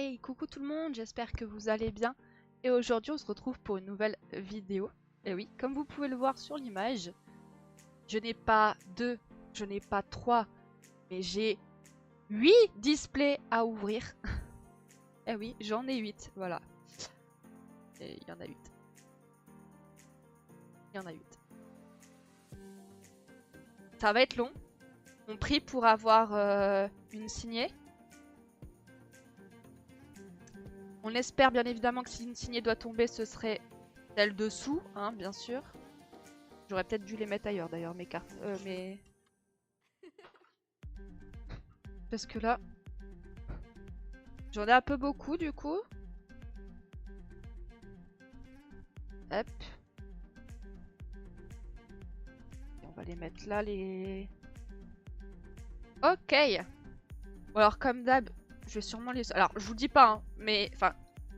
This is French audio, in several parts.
Hey, coucou tout le monde, j'espère que vous allez bien. Et aujourd'hui, on se retrouve pour une nouvelle vidéo. Et oui, comme vous pouvez le voir sur l'image, je n'ai pas deux, je n'ai pas trois, mais j'ai 8 displays à ouvrir. Eh oui, j'en ai 8, voilà. Et il y en a 8. Il y en a 8. Ça va être long. On prie pour avoir une signée. On espère bien évidemment que si une signée doit tomber, ce serait celle dessous, hein, bien sûr. J'aurais peut-être dû les mettre ailleurs d'ailleurs, mes cartes. Parce que là, j'en ai un peu beaucoup du coup. Hop. Et on va les mettre là, les... Ok. Bon, alors comme d'hab, je vais sûrement les... Alors, je vous dis pas, hein, mais... Enfin,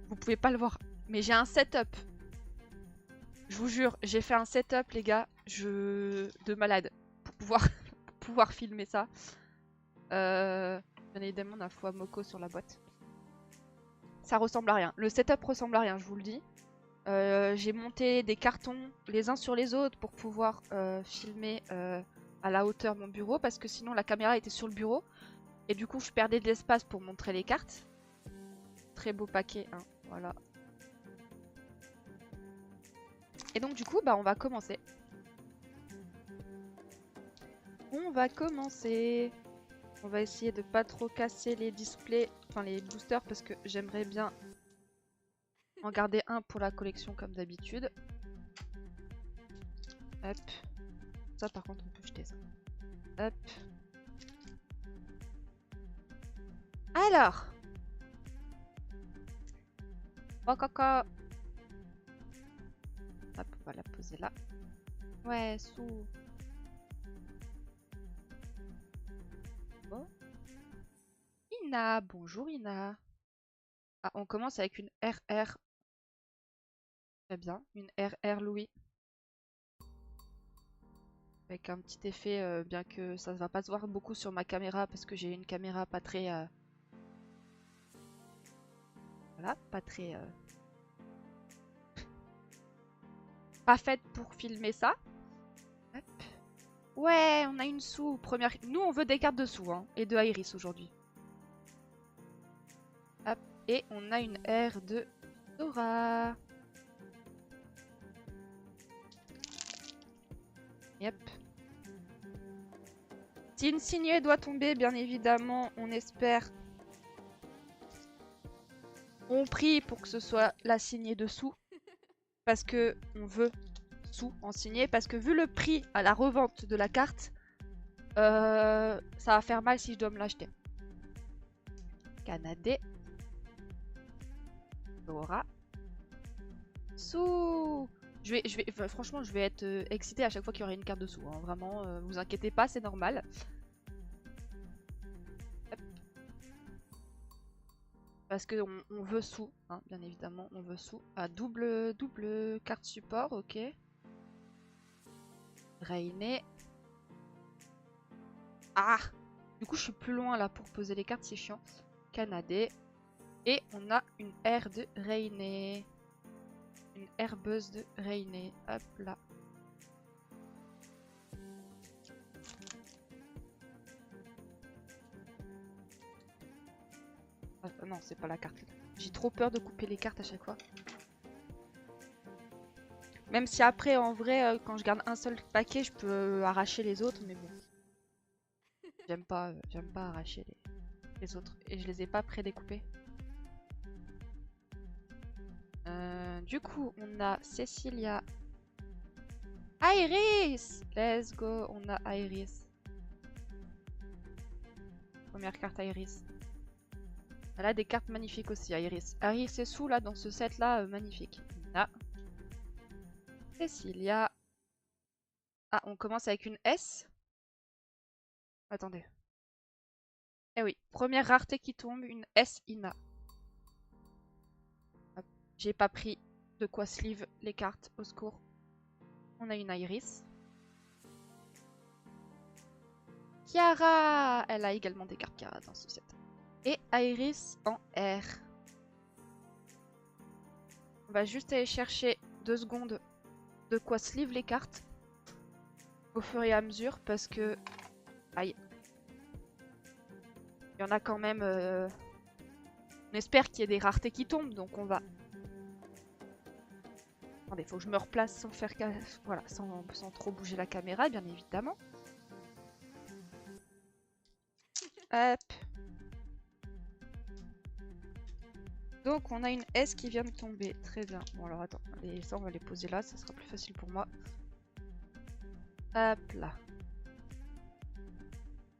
vous pouvez pas le voir. Mais j'ai un setup. Je vous jure, j'ai fait un setup, les gars, de malade. Pour pouvoir, pour pouvoir filmer ça. Bien évidemment, on a fois Moco sur la boîte. Ça ressemble à rien. Le setup ressemble à rien, je vous le dis. J'ai monté des cartons les uns sur les autres pour pouvoir filmer à la hauteur de mon bureau parce que sinon la caméra était sur le bureau et du coup je perdais de l'espace pour montrer les cartes. Très beau paquet, hein, voilà. Et donc du coup bah on va commencer. On va commencer. On va essayer de pas trop casser les displays, enfin les boosters parce que j'aimerais bien en garder un pour la collection comme d'habitude. Hop. Ça par contre on peut jeter ça. Hop. Alors. Oh coco. Hop, on va la poser là. Ouais, sous. Oh. Ina, bonjour Ina. Ah, on commence avec une RR. Très bien, une RR Louis. Avec un petit effet, bien que ça ne va pas se voir beaucoup sur ma caméra parce que j'ai une caméra pas très... Voilà, pas très... Pas faite pour filmer ça. Hop. Ouais, on a une sous. Première... Nous, on veut des cartes de sous, hein, et de Iris aujourd'hui. Hop, et on a une R de Dora. Yep. Si une signée doit tomber, bien évidemment, on espère... On prie pour que ce soit la signée dessous. Parce que on veut sous en signer. Parce que vu le prix à la revente de la carte, ça va faire mal si je dois me l'acheter. Canadé. Dora. Sous. Franchement, je vais être excitée à chaque fois qu'il y aura une carte dessous. Hein. Vraiment, vous inquiétez pas, c'est normal. Hop. Parce que on veut sous, hein, bien évidemment, on veut sous. À double carte support, ok. Rainé. Ah! Du coup, je suis plus loin là pour poser les cartes, c'est chiant. Canadé. Et on a une R de Rainé. Une herbeuse de Rainé. Hop là. Ah, non, c'est pas la carte. J'ai trop peur de couper les cartes à chaque fois. Même si après, en vrai, quand je garde un seul paquet, je peux arracher les autres, mais bon. J'aime pas arracher les autres. Et je les ai pas prédécoupés. Du coup, on a Cecilia. Iris! Let's go, on a Iris. Première carte Iris. Elle a des cartes magnifiques aussi, Iris. Iris est sous là, dans ce set là, magnifique. Là. Cecilia. Ah, on commence avec une S. Attendez. Eh oui, première rareté qui tombe, une S Ina. J'ai pas pris de quoi sleeve les cartes, au secours. On a une Iris. Kiara! Elle a également des cartes Kiara dans ce set. Et Iris en R. On va juste aller chercher 2 secondes de quoi sleeve les cartes. Au fur et à mesure parce que... Aïe. Il y en a quand même... On espère qu'il y ait des raretés qui tombent, donc on va... Attendez, faut que je me replace sans faire... Voilà, sans trop bouger la caméra, bien évidemment. Hop. Donc on a une S qui vient de tomber. Très bien. Bon alors attends, ça on va les poser là, ça sera plus facile pour moi. Hop là.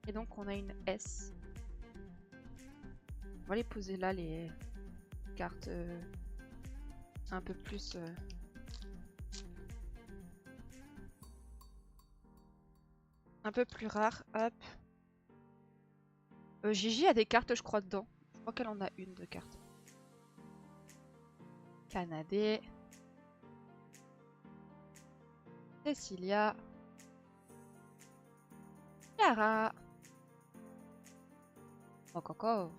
Et donc on a une S. On va les poser là, les cartes un peu plus... un peu plus rares. Hop. Gigi a des cartes je crois dedans. Je crois qu'elle en a une de cartes. Canadé. Cecilia. Clara. Oh coco.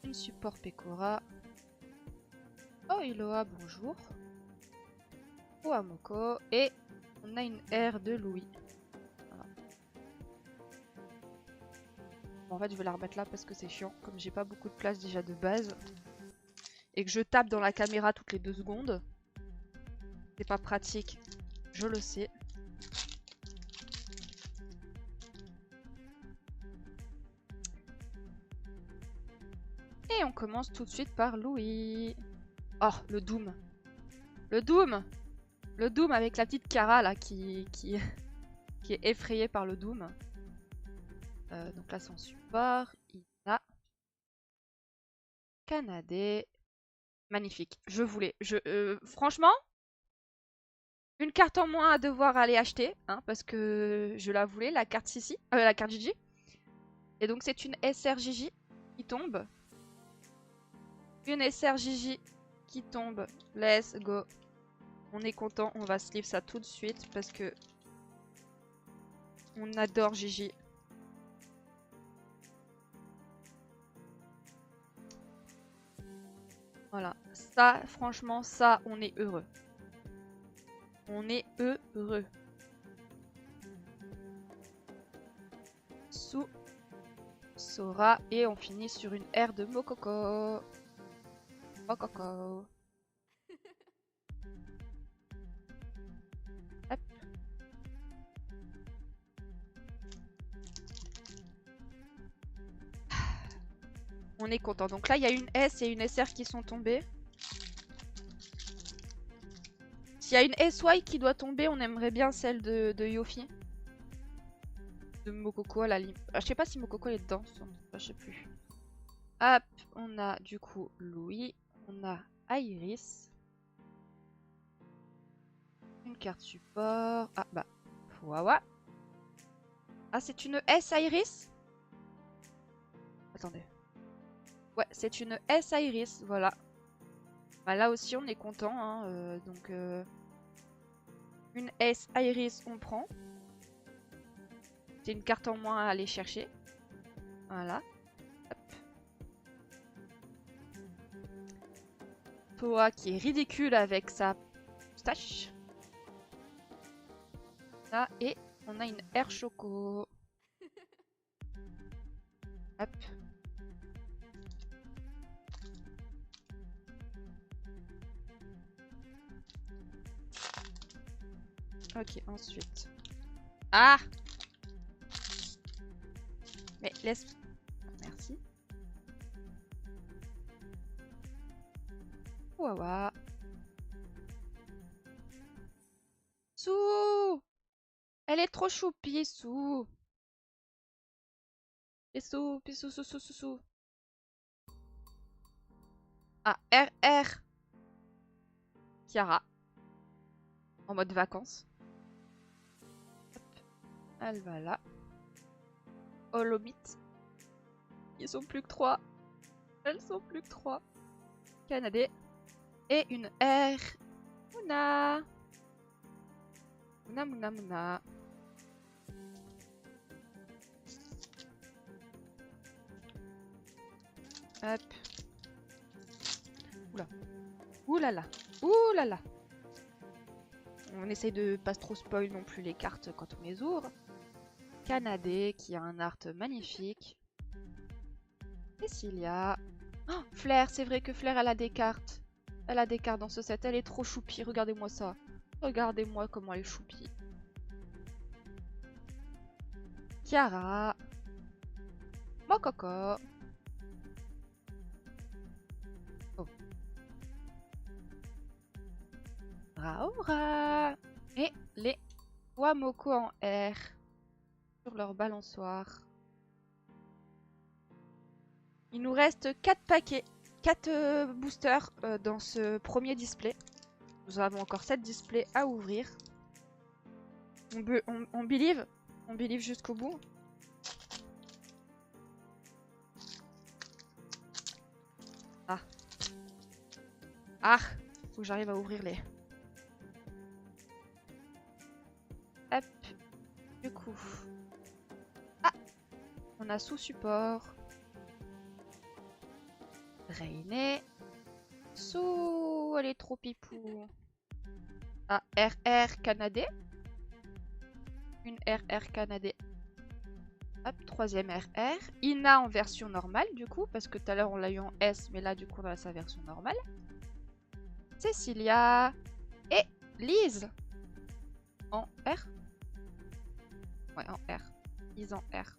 Une support Pekora. Oh Iloa, bonjour. Oamoko. Et on a une R de Louis. Voilà. Bon, en fait je vais la remettre là parce que c'est chiant. Comme j'ai pas beaucoup de place déjà de base. Et que je tape dans la caméra toutes les 2 secondes. C'est pas pratique. Je le sais. Et on commence tout de suite par Louis. Oh, le Doom. Le Doom. Le Doom avec la petite Kara là qui est effrayée par le Doom. Donc là c'est en support. Ina. Canadé. Magnifique. Je voulais. Franchement, une carte en moins à devoir aller acheter. Hein, parce que je la voulais, la carte Sissi. La carte Gigi. Et donc c'est une SRJJ qui tombe. Une SRJJ qui tombe. Let's go. On est content, on va sleeve ça tout de suite parce que on adore Gigi. Voilà, ça, franchement, ça, on est heureux. On est heureux. Sous Sora et on finit sur une R de Mokoko. Mokoko. Hop. On est content. Donc là, il y a une S et une SR qui sont tombées. S'il y a une SY qui doit tomber, on aimerait bien celle de Yofi. De Mokoko à la limite. Je sais pas si Mokoko est dedans. Je sais plus. Hop, on a du coup Louis. On a Iris. Une carte support. Ah bah, Wawa. Ah, c'est une S Iris? Attendez. Ouais, c'est une S Iris, voilà. Bah, là aussi, on est content. Hein, donc, une S Iris, on prend. C'est une carte en moins à aller chercher. Voilà. Hop. Toa qui est ridicule avec sa moustache. Là, et on a une R Choco. Hop. Ok, ensuite. Ah! Mais laisse... Merci. Wawa. Sou! Elle est trop choupie, Sou! Pissou, pissou, sou, sou, sou, sou. Ah, RR. Kiara. En mode vacances. Hop. Elle va là. Holomit. Ils sont plus que 3. Elles sont plus que 3. Canadé. Et une R. Mouna. Mouna, mouna, mouna. Hop. Oula. Ouh là là. Ouh là là. On essaye de pas trop spoil non plus les cartes quand on les ouvre. Canadé qui a un art magnifique. Cecilia. Oh, Flair, c'est vrai que Flair elle a des cartes. Elle a des cartes dans ce set. Elle est trop choupie. Regardez-moi ça. Regardez-moi comment elle est choupie. Kiara. Mokoko. Oh. Raora. Et les Wamoko en R. Sur leur balançoire. Il nous reste 4 paquets. 4 boosters dans ce premier display. Nous avons encore 7 displays à ouvrir. On believe. On believe jusqu'au bout. Ah. Ah. Faut que j'arrive à ouvrir les... Hop. Du coup. Ah. On a sous support. Rainé. Sous. Elle est trop pipou. Ah. RR Canadé. Une RR Canadé. Hop, troisième RR. Ina en version normale du coup, parce que tout à l'heure on l'a eu en S, mais là du coup on a sa version normale. Cecilia. Et Lise. En R. Ouais, en R. Lise en R.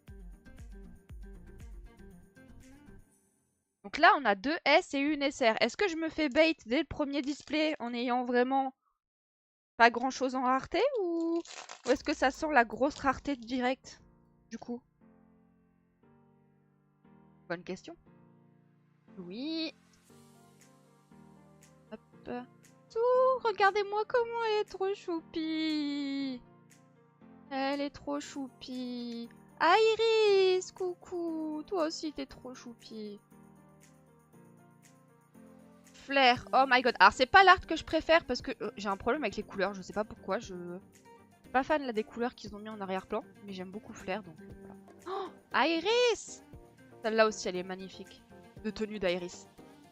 Donc là on a 2 S et une SR. Est-ce que je me fais bait dès le premier display en ayant vraiment pas grand chose en rareté ou est-ce que ça sent la grosse rareté directe du coup? Bonne question. Oui. Hop. Tout, regardez-moi comment elle est trop choupie. Elle est trop choupie. Ah Iris, coucou. Toi aussi t'es trop choupie. Flair, oh my god. Alors c'est pas l'art que je préfère parce que j'ai un problème avec les couleurs, je sais pas pourquoi. Je suis pas fan là des couleurs qu'ils ont mis en arrière-plan, mais j'aime beaucoup Flair donc voilà. Oh, Iris. Celle-là aussi elle est magnifique. De tenue d'Iris.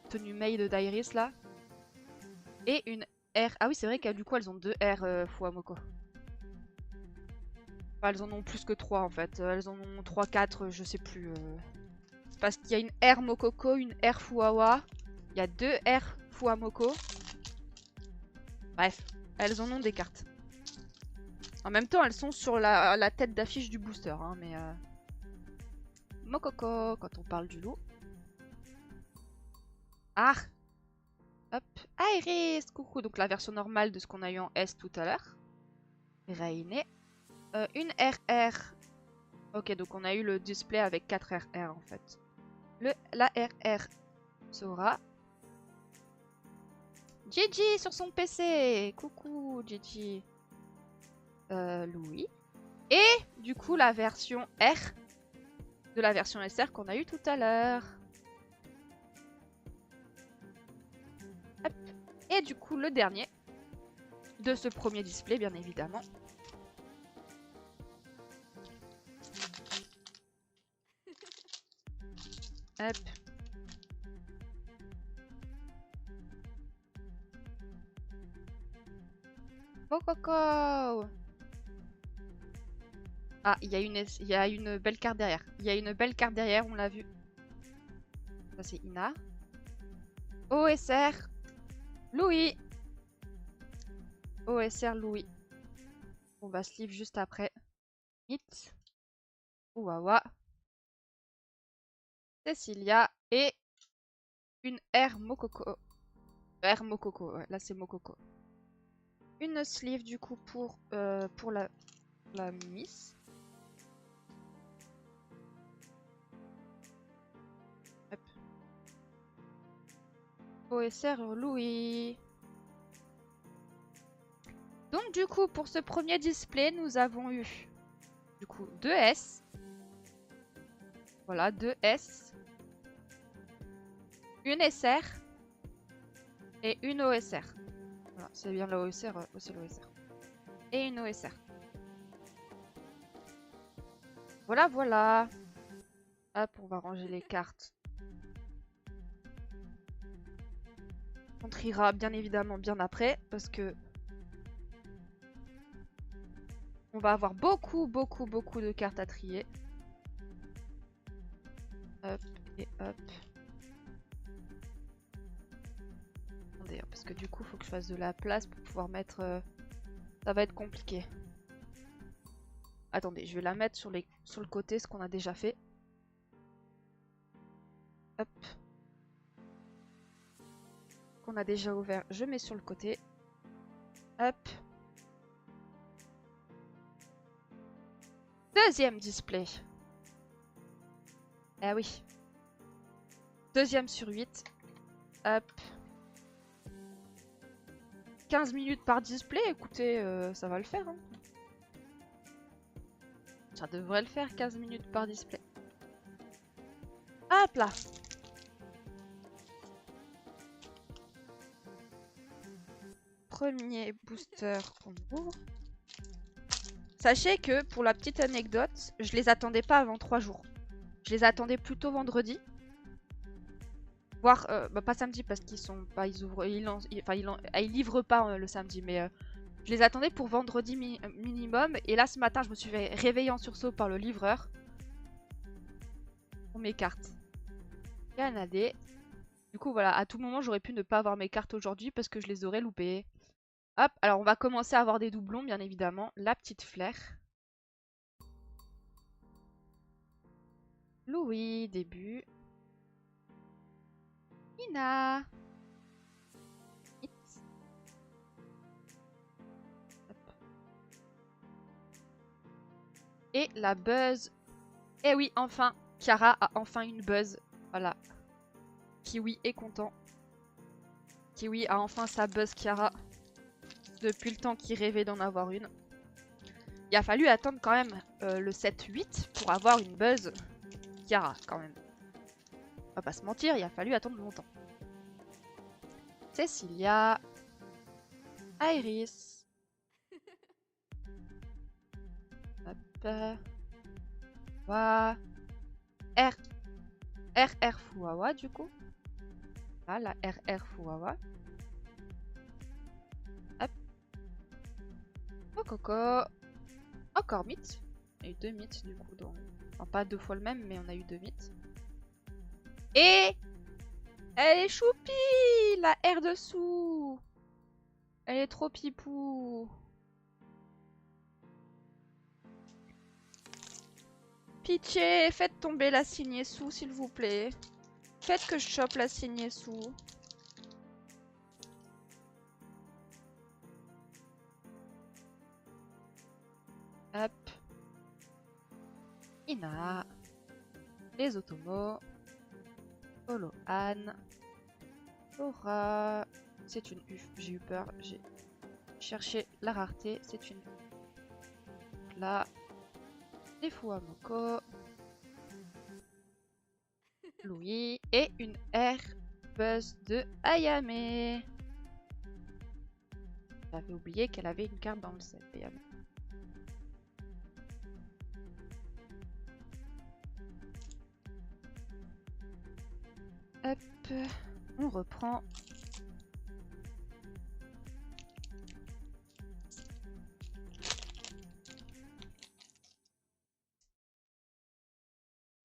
Tenue maid d'Iris là. Et une R. Ah oui c'est vrai que du coup elles ont 2 R Fuamoko. Enfin, elles en ont plus que 3 en fait. Elles en ont 3, 4, je sais plus. Parce qu'il y a une R Mokoko, une R Fuawa. Il y a 2 R Fuamoko. Bref, elles en ont des cartes. En même temps, elles sont sur la tête d'affiche du booster. Hein, mais Mokoko, quand on parle du loup. Ah. Hop. Iris, coucou. Donc la version normale de ce qu'on a eu en S tout à l'heure. Rainé. Une RR. Ok, donc on a eu le display avec 4 RR en fait. La RR Sora. Gigi sur son PC. Coucou Gigi. Louis. Et du coup la version R de la version SR qu'on a eu tout à l'heure. Et du coup le dernier de ce premier display bien évidemment. Hop. Coco. Ah, il y a une belle carte derrière. Il y a une belle carte derrière, on l'a vu. Ça c'est Ina. OSR Louis. OSR Louis. On va sleeve juste après. Hit. Ouawa. Cecilia. Et une R Mokoko. R Mokoko, ouais, là c'est Mokoko. Une sleeve du coup pour la Miss. Hop. OSR Louis. Donc du coup pour ce premier display nous avons eu du coup 2 S. Voilà 2 S. Une SR. Et une OSR. Voilà, c'est bien la OSR, c'est l'OSR. Et une OSR. Voilà, voilà. Hop, on va ranger les cartes. On triera bien évidemment bien après parce que on va avoir beaucoup de cartes à trier. Hop et hop. Attendez, parce que du coup, faut que je fasse de la place pour pouvoir mettre... Ça va être compliqué. Attendez, je vais la mettre sur le côté, ce qu'on a déjà fait. Hop. Qu'on a déjà ouvert, je mets sur le côté. Hop. Deuxième display. Ah oui. Deuxième sur 8. Hop. 15 minutes par display, écoutez, ça va le faire. Hein. Ça devrait le faire, 15 minutes par display. Hop là. Premier booster qu'on ouvre. Sachez que, pour la petite anecdote, je les attendais pas avant 3 jours. Je les attendais plutôt vendredi. Voire, bah pas samedi parce qu'ils sont pas, ils livrent pas le samedi, mais je les attendais pour vendredi minimum. Et là, ce matin, je me suis réveillée en sursaut par le livreur. Pour mes cartes. Canadé. Du coup, voilà, à tout moment, j'aurais pu ne pas avoir mes cartes aujourd'hui parce que je les aurais loupées. Hop, alors on va commencer à avoir des doublons, bien évidemment. La petite Flair. Louis, début. Nina. Et la buzz. Eh oui, enfin, Chiara a enfin une buzz. Voilà. Kiwi est content. Kiwi a enfin sa buzz Chiara. Depuis le temps qu'il rêvait d'en avoir une. Il a fallu attendre quand même le 7-8 pour avoir une buzz Chiara, quand même. On va pas se mentir, il a fallu attendre longtemps. Cecilia. Iris. Hop. Wa. RR Fuwawa, du coup. Là, la RR Fuwawa. Hop. Coco. Encore mythe. On a eu 2 mythes, du coup. Donc... Enfin, pas 2 fois le même, mais on a eu 2 mythes. Et... Elle est choupie, la R dessous. Elle est trop pipou. Pitié, faites tomber la signée sous, s'il vous plaît. Faites que je chope la signée sous. Hop. Ina. Les Otomos. Olohan. Laura. C'est une U. J'ai eu peur. J'ai cherché la rareté. C'est une U. Là. Des Fuamoko. Louis. Et une R. Buzz de Ayame. J'avais oublié qu'elle avait une carte dans le set. Ayame. Hop. On reprend.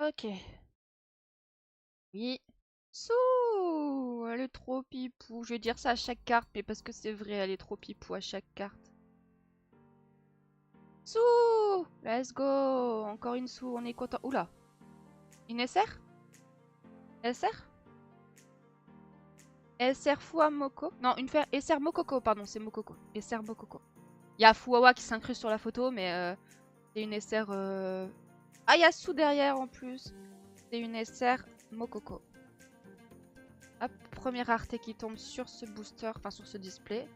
Ok. Oui. Sou, elle est trop pipou. Je vais dire ça à chaque carte, mais parce que c'est vrai, elle est trop pipou à chaque carte. Sou, let's go. Encore une sou, on est content. Oula. Une SR? SR? SR Fuamoko? Non, une SR Mokoko, pardon, c'est Mokoko. SR Mokoko. Il y a Fuwawa qui s'incruste sur la photo, mais c'est une SR... Ah, il y a Sou derrière en plus. C'est une SR Mokoko. Hop, première rareté qui tombe sur ce booster, enfin sur ce display.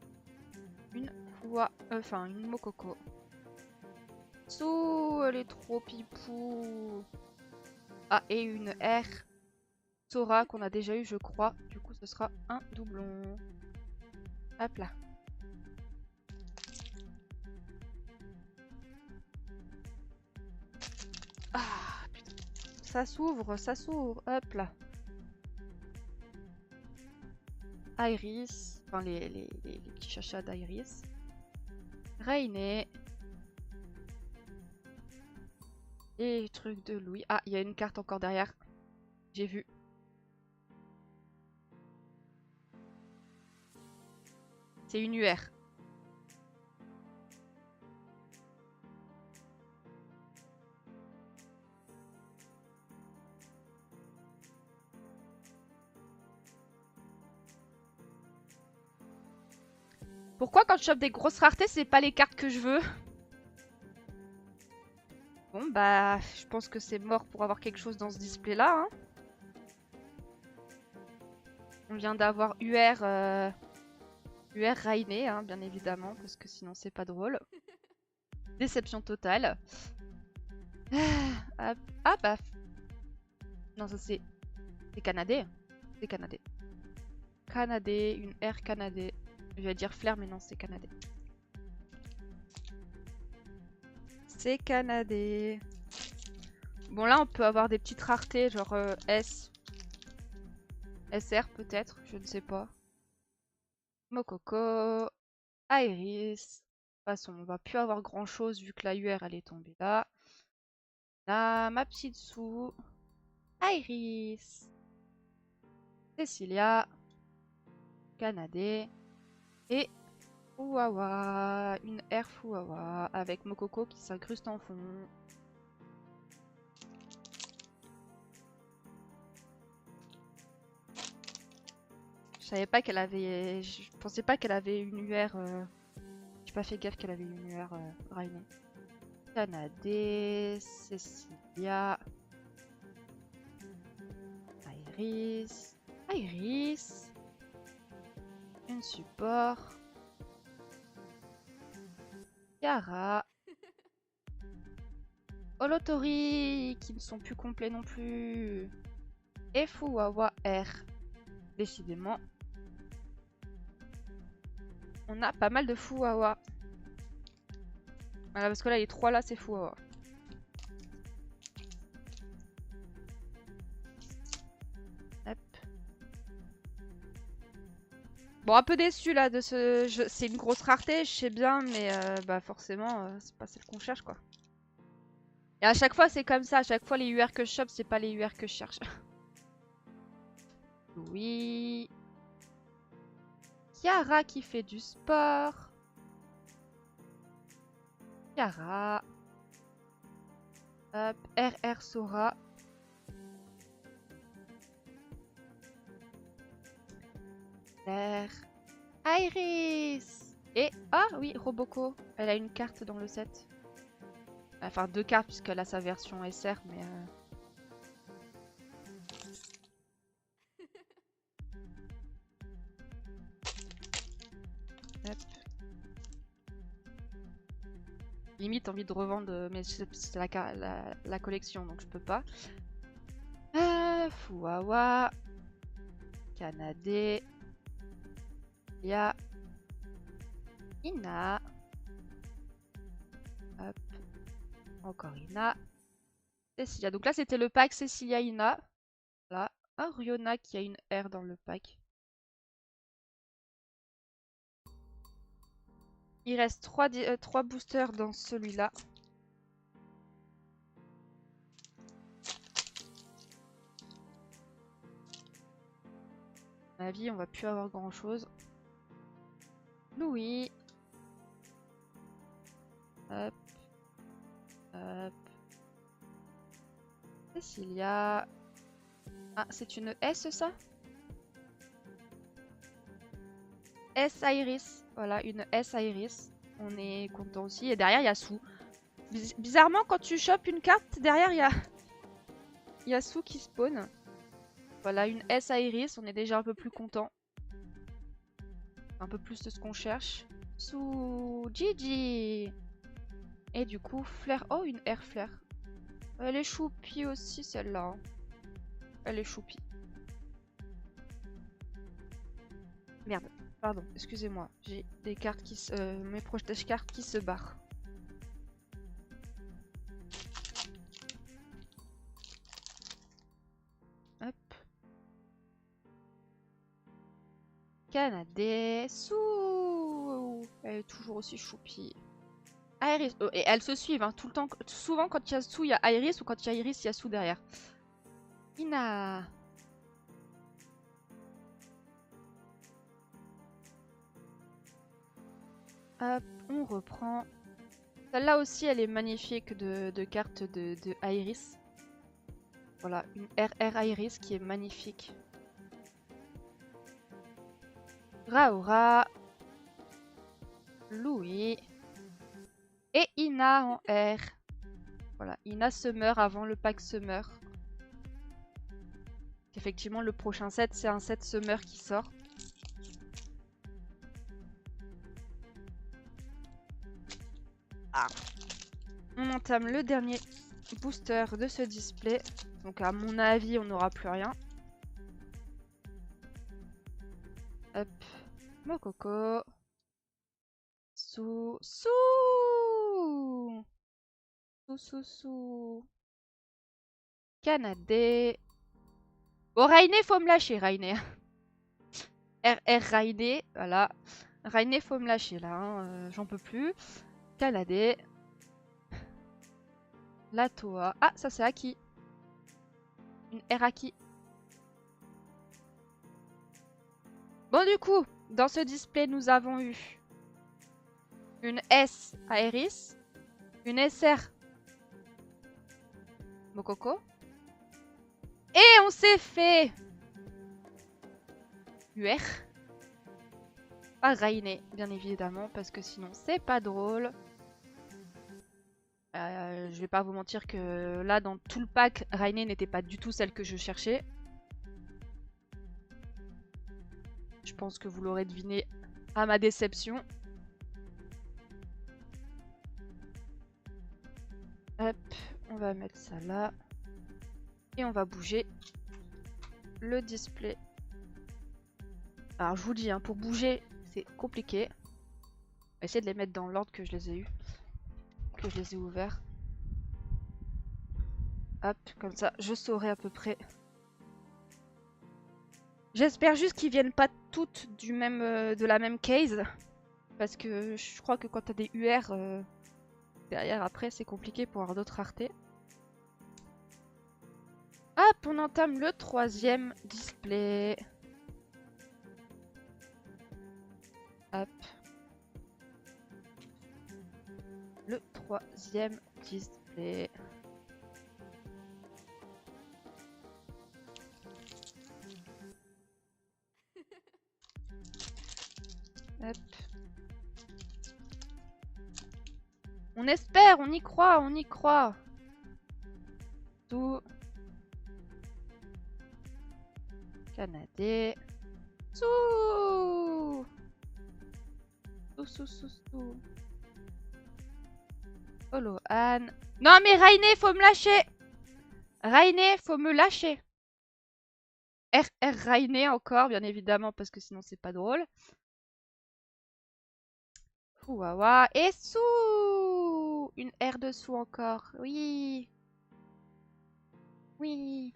Une une Mokoko. Sou, elle est trop pipou. Ah, et une R. Sora qu'on a déjà eu, je crois. Du coup, ce sera un doublon. Hop là. Ah, putain. Ça s'ouvre, ça s'ouvre. Hop là. Iris. Enfin, les petits chachas d'Iris. Rainé. Et truc de Louis. Ah, il y a une carte encore derrière. J'ai vu. C'est une UR. Pourquoi quand je chope des grosses raretés, c'est pas les cartes que je veux? Bon bah, je pense que c'est mort pour avoir quelque chose dans ce display là. Hein. On vient d'avoir UR Rainé, hein, bien évidemment, parce que sinon c'est pas drôle. Déception totale. Ah, ah bah... Non, ça c'est... C'est canadais. C'est canadais. Canadais, une R canadais. Je vais dire flair, mais non, c'est canadais. C'est canadais. Bon, là, on peut avoir des petites raretés, genre S. SR peut-être, je ne sais pas. Mokoko. Iris. De toute façon, on va plus avoir grand chose vu que la UR elle est tombée là. Là, ma petite sou. Iris. Cecilia. Canadé. Et Fuwawa. Une R Fuwawa avec Mokoko qui s'incruste en fond. Je savais pas qu'elle avait. Je pensais pas qu'elle avait une UR. J'ai pas fait gaffe qu'elle avait une UR Rainé. Canadé. Cecilia. Iris. Iris. Une support. Yara. Olotori qui ne sont plus complets non plus. Et Fuwawa R. Décidément. On a pas mal de Fuwawa. Voilà, parce que là, les trois là, c'est Fuwawa. Hop. Bon, un peu déçu là de ce jeu. C'est une grosse rareté, je sais bien, mais bah forcément, c'est pas celle qu'on cherche quoi. Et à chaque fois, c'est comme ça. À chaque fois, les UR que je chope, c'est pas les UR que je cherche. Oui. Kiara qui fait du sport. Kiara. Hop. RR Sora. Iris. Et ah oui, Roboco. Elle a une carte dans le set. Enfin, deux cartes puisqu'elle a sa version SR, mais... Hop. Limite envie de revendre, mais c'est la collection, donc je peux pas. Fuwawa. Canadé. Ya. Ina. Hop. Encore Ina. Cecilia. Donc là, c'était le pack Cecilia Ina. Là. Un Riona qui a une R dans le pack. Il reste 3 boosters dans celui-là. À mon avis, on va plus avoir grand chose. Louis. Hop. Hop. Cecilia. Ah, c'est une S ça? S Iris. Voilà, une S Iris. On est content aussi. Et derrière, il y a Sou. Bizarrement, quand tu chopes une carte, derrière, il y a Sou qui spawn. Voilà, une S Iris. On est déjà un peu plus content. Un peu plus de ce qu'on cherche. Sou. Gigi. Et du coup, Flair. Oh, une R Flair. Elle est choupie aussi, celle-là. Elle est choupie. Merde. Pardon, excusez-moi. J'ai des cartes qui se... mes protège cartes qui se barrent. Hop. Canadé. Sou. Elle est toujours aussi choupie. Iris. Oh, et elles se suivent hein, tout le temps. Souvent, quand il y a Sou, il y a Iris. Ou quand il y a Iris, il y a Sou derrière. Ina. Hop, on reprend. Celle-là aussi, elle est magnifique de carte de Iris. Voilà, une RR Iris qui est magnifique. Raora. Louis. Et Ina en R. Voilà, Ina Summer avant le pack Summer. Effectivement, le prochain set, c'est un set Summer qui sort. Ah. On entame le dernier booster de ce display. Donc à mon avis, on n'aura plus rien. Hop. Mokoko. Sou. Canadé. Oh, Rainé, faut me lâcher, Rainé. RR Rainé, voilà. Rainé, faut me lâcher là, hein. J'en peux plus. Canadé. La Toa. Ah, ça c'est Aki. Une R Aki. Bon, du coup, dans ce display, nous avons eu une S à Iris, une SR Mokoko, et on s'est fait UR. Pas Rainé, bien évidemment, parce que sinon c'est pas drôle. Je vais pas vous mentir que là, dans tout le pack, Rainé n'était pas du tout celle que je cherchais. Je pense que vous l'aurez deviné à ma déception. Hop, on va mettre ça là. Et on va bouger le display. Alors je vous dis, hein, pour bouger, c'est compliqué. On va essayer de les mettre dans l'ordre que je les ai eus. Que je les ai ouverts. Hop, comme ça, je saurai à peu près. J'espère juste qu'ils viennent pas toutes du même, de la même case. Parce que je crois que quand t'as des UR derrière après, c'est compliqué pour avoir d'autres raretés. Hop, on entame le troisième display. Hop. Le troisième display. Hop. On espère, on y croit, on y croit. Tout. Canadé. Sou. Sou. Olohan. Non mais Rainé, faut me lâcher. Rainé, faut me lâcher. RR Rainé encore, bien évidemment, parce que sinon c'est pas drôle. Ouawa. Et Sou. Une R dessous encore. Oui. Oui.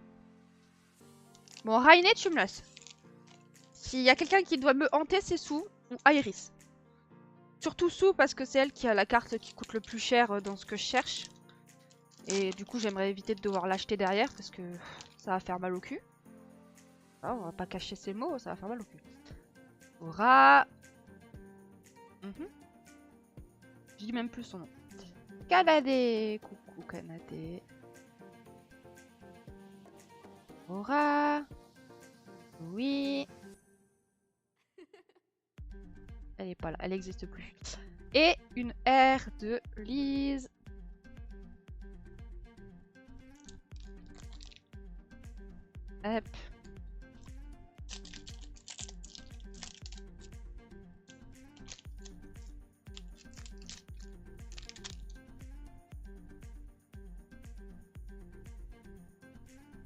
Bon, Rainé, tu me laisses. S'il y a quelqu'un qui doit me hanter, c'est Sou ou Iris. Surtout Sou parce que c'est elle qui a la carte qui coûte le plus cher dans ce que je cherche. Et du coup, j'aimerais éviter de devoir l'acheter derrière parce que ça va faire mal au cul. Oh, on va pas cacher ces mots, ça va faire mal au cul. Aura. Je dis même plus son nom. Canadé. Coucou Canadé. Aura. Oui. Elle est pas là, elle n'existe plus. Et une R de Lise. Hop.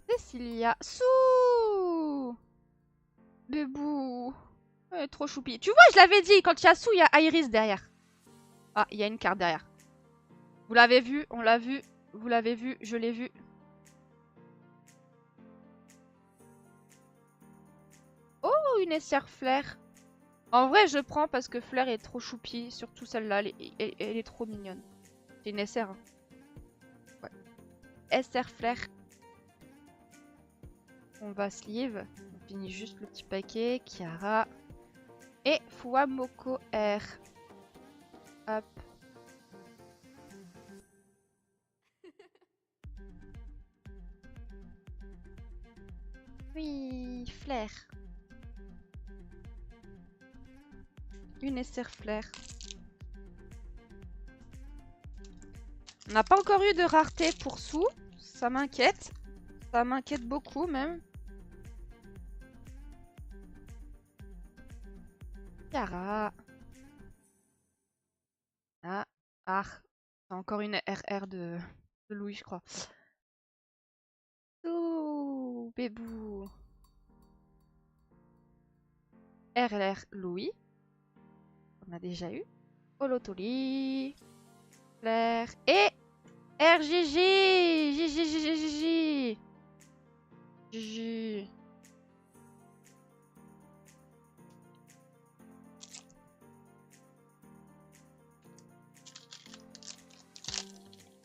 Cécilia. Sou. Bébou. Elle est trop choupie. Tu vois, je l'avais dit, quand il y a Sou, il y a Iris derrière. Ah, il y a une carte derrière. Vous l'avez vu, on l'a vu. Vous l'avez vu, je l'ai vu. Oh, une SR Flair. En vrai, je prends parce que Fleur est trop choupie. Surtout celle-là, elle est trop mignonne. C'est une SR. Hein. Ouais. SR Fleur. On va sleeve. On finit juste le petit paquet. Kiara. Et Fuamoko R. Hop. Oui, Fleur. Une SR Fleur. On n'a pas encore eu de rareté pour Sou. Ça m'inquiète. Ça m'inquiète beaucoup même. Kiara. Ah. Ah. C'est encore une RR de Louis, je crois. Ouh, bébou. RLR Louis. On a déjà eu. Holotoli. Flair. Et RGG. GG. GG.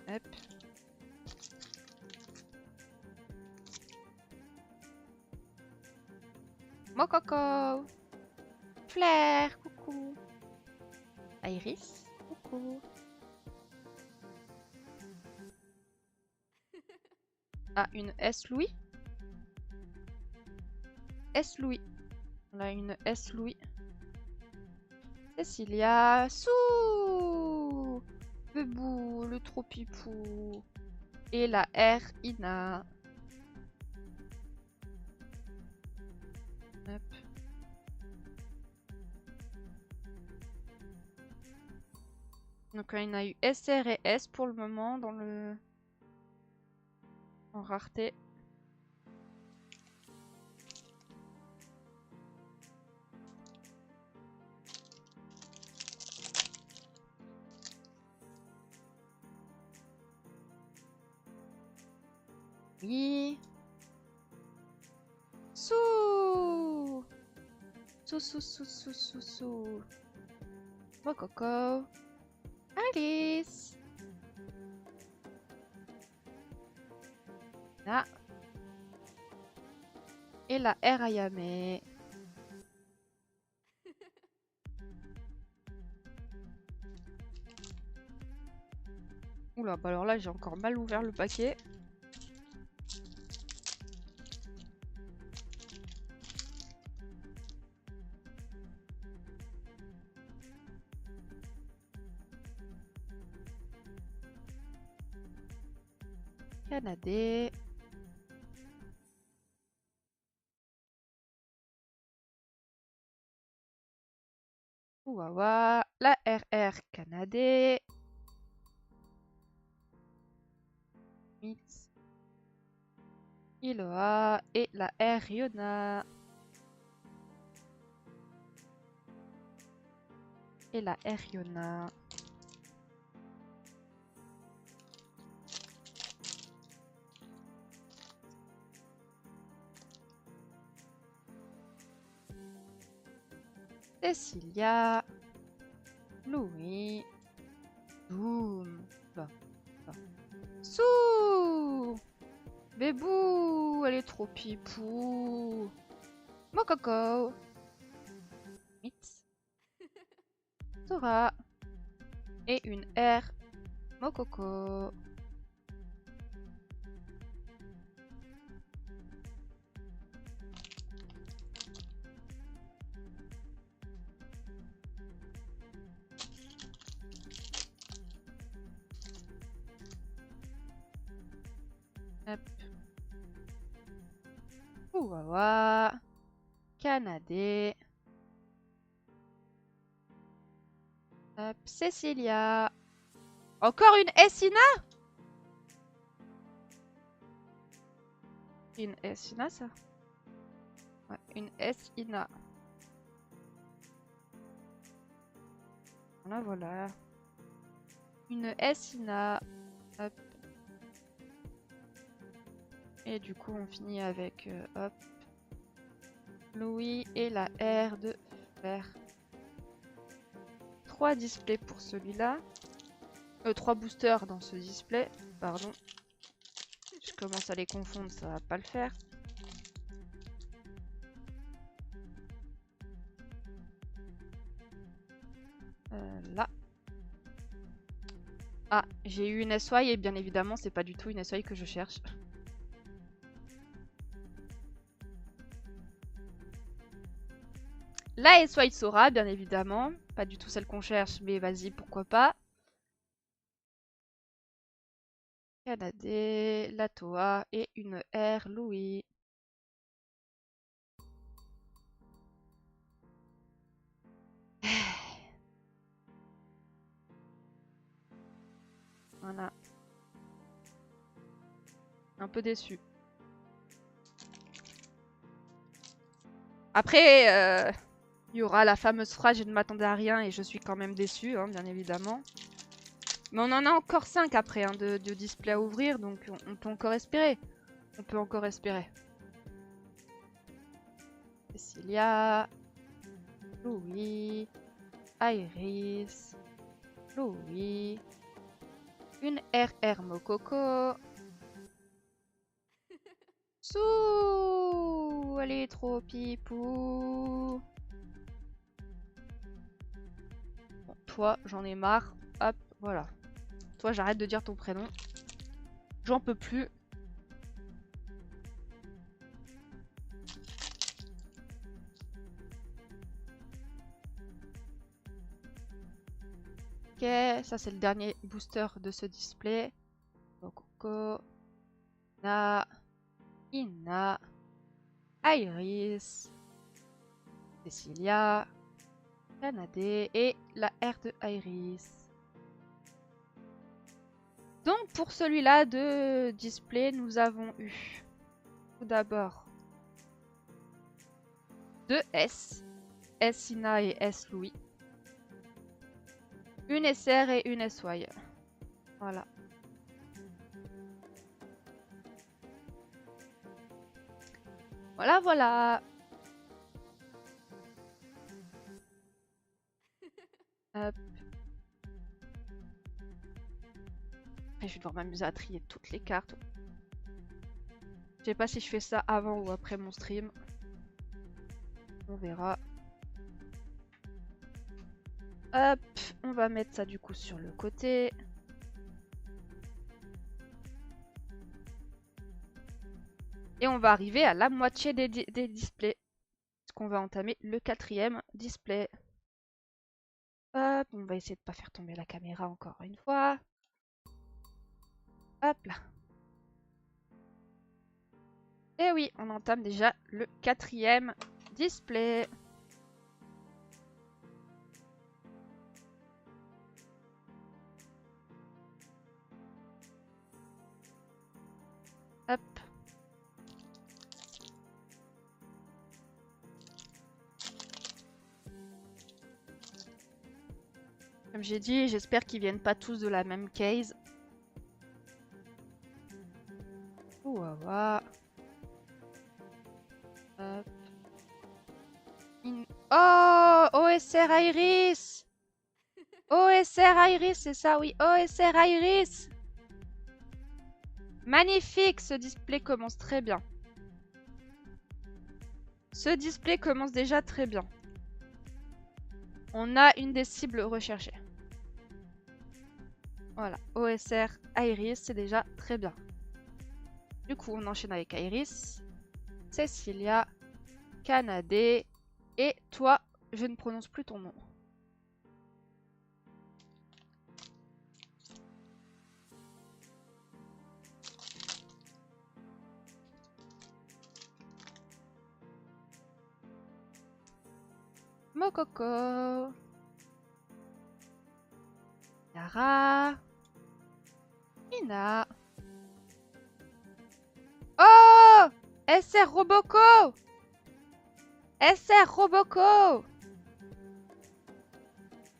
Hop. Mococo. Flair. Coucou. Iris. Coucou. Ah, une S Louis. S Louis. On a une S Louis. Cécilia. Sou. Bebou, le trop pipou. Et la R Ina. Hop. Donc on a eu SR et S pour le moment dans le... en rareté. Oui. Sou. Sou. Mococo. Alice. Là. Et la R Ayame. Oula, bah alors là j'ai encore mal ouvert le paquet. Canadé. Ouawa. La RR Canadé. Mix. Iloa. Et la R Yona. Et la R Yona. Cécilia. Louis. Boum. Bah. Sou. Bébou, elle est trop pipou. Mococo. Mix. Sora. Et une R. Mococo. Hop. Ouawa. Canadé. Hop. Cécilia. Encore une Essina. Une Essina, ça? Ouais, une Essina. Voilà. Une Essina. Hop. Et du coup, on finit avec hop. Louis et la R de fer. 3 displays pour celui-là. 3 boosters dans ce display. Pardon. Je commence à les confondre, ça va pas le faire. Là. Ah, j'ai eu une SY et bien évidemment, c'est pas du tout une SY que je cherche. La SY Sora, bien évidemment. Pas du tout celle qu'on cherche, mais vas-y, pourquoi pas. Canadé, la Toa et une R Louis. Voilà. Un peu déçu. Après, il y aura la fameuse phrase « Je ne m'attendais à rien et je suis quand même déçu hein, bien évidemment. Mais on en a encore 5 après hein, de display à ouvrir, donc on peut encore espérer. On peut encore espérer. Cecilia, Louis, Iris, Louis, une RR Mokoko. Sous, elle est trop pipou. Bon, toi, j'en ai marre. Hop, voilà. Toi, j'arrête de dire ton prénom. J'en peux plus. Ok, ça c'est le dernier booster de ce display. Coco, Na, Ina, Iris, Cecilia, Canadé et la R de Iris. Donc pour celui-là de display, nous avons eu tout d'abord 2 S, S Ina et S Louis. Une SR et une SY. Voilà. Voilà, voilà. Hop. Après, je vais devoir m'amuser à trier toutes les cartes. Je sais pas si je fais ça avant ou après mon stream. On verra. Hop, on va mettre ça du coup sur le côté. Et on va arriver à la moitié des displays. Parce qu'on va entamer le 4e display. Hop, on va essayer de pas faire tomber la caméra encore une fois. Hop là. Et oui, on entame déjà le 4e display. Hop. Comme j'ai dit, j'espère qu'ils viennent pas tous de la même case. Ouah. Hop. Oh, OSR Iris. OSR Iris, c'est ça, oui. OSR Iris. Magnifique, ce display commence très bien. Ce display commence déjà très bien. On a une des cibles recherchées. Voilà, OSR Iris, c'est déjà très bien. Du coup, on enchaîne avec Iris, Cecilia, Canadé, et toi, je ne prononce plus ton nom. Mokoko. Yara. Ina. Oh! SR Roboco! SR Roboco!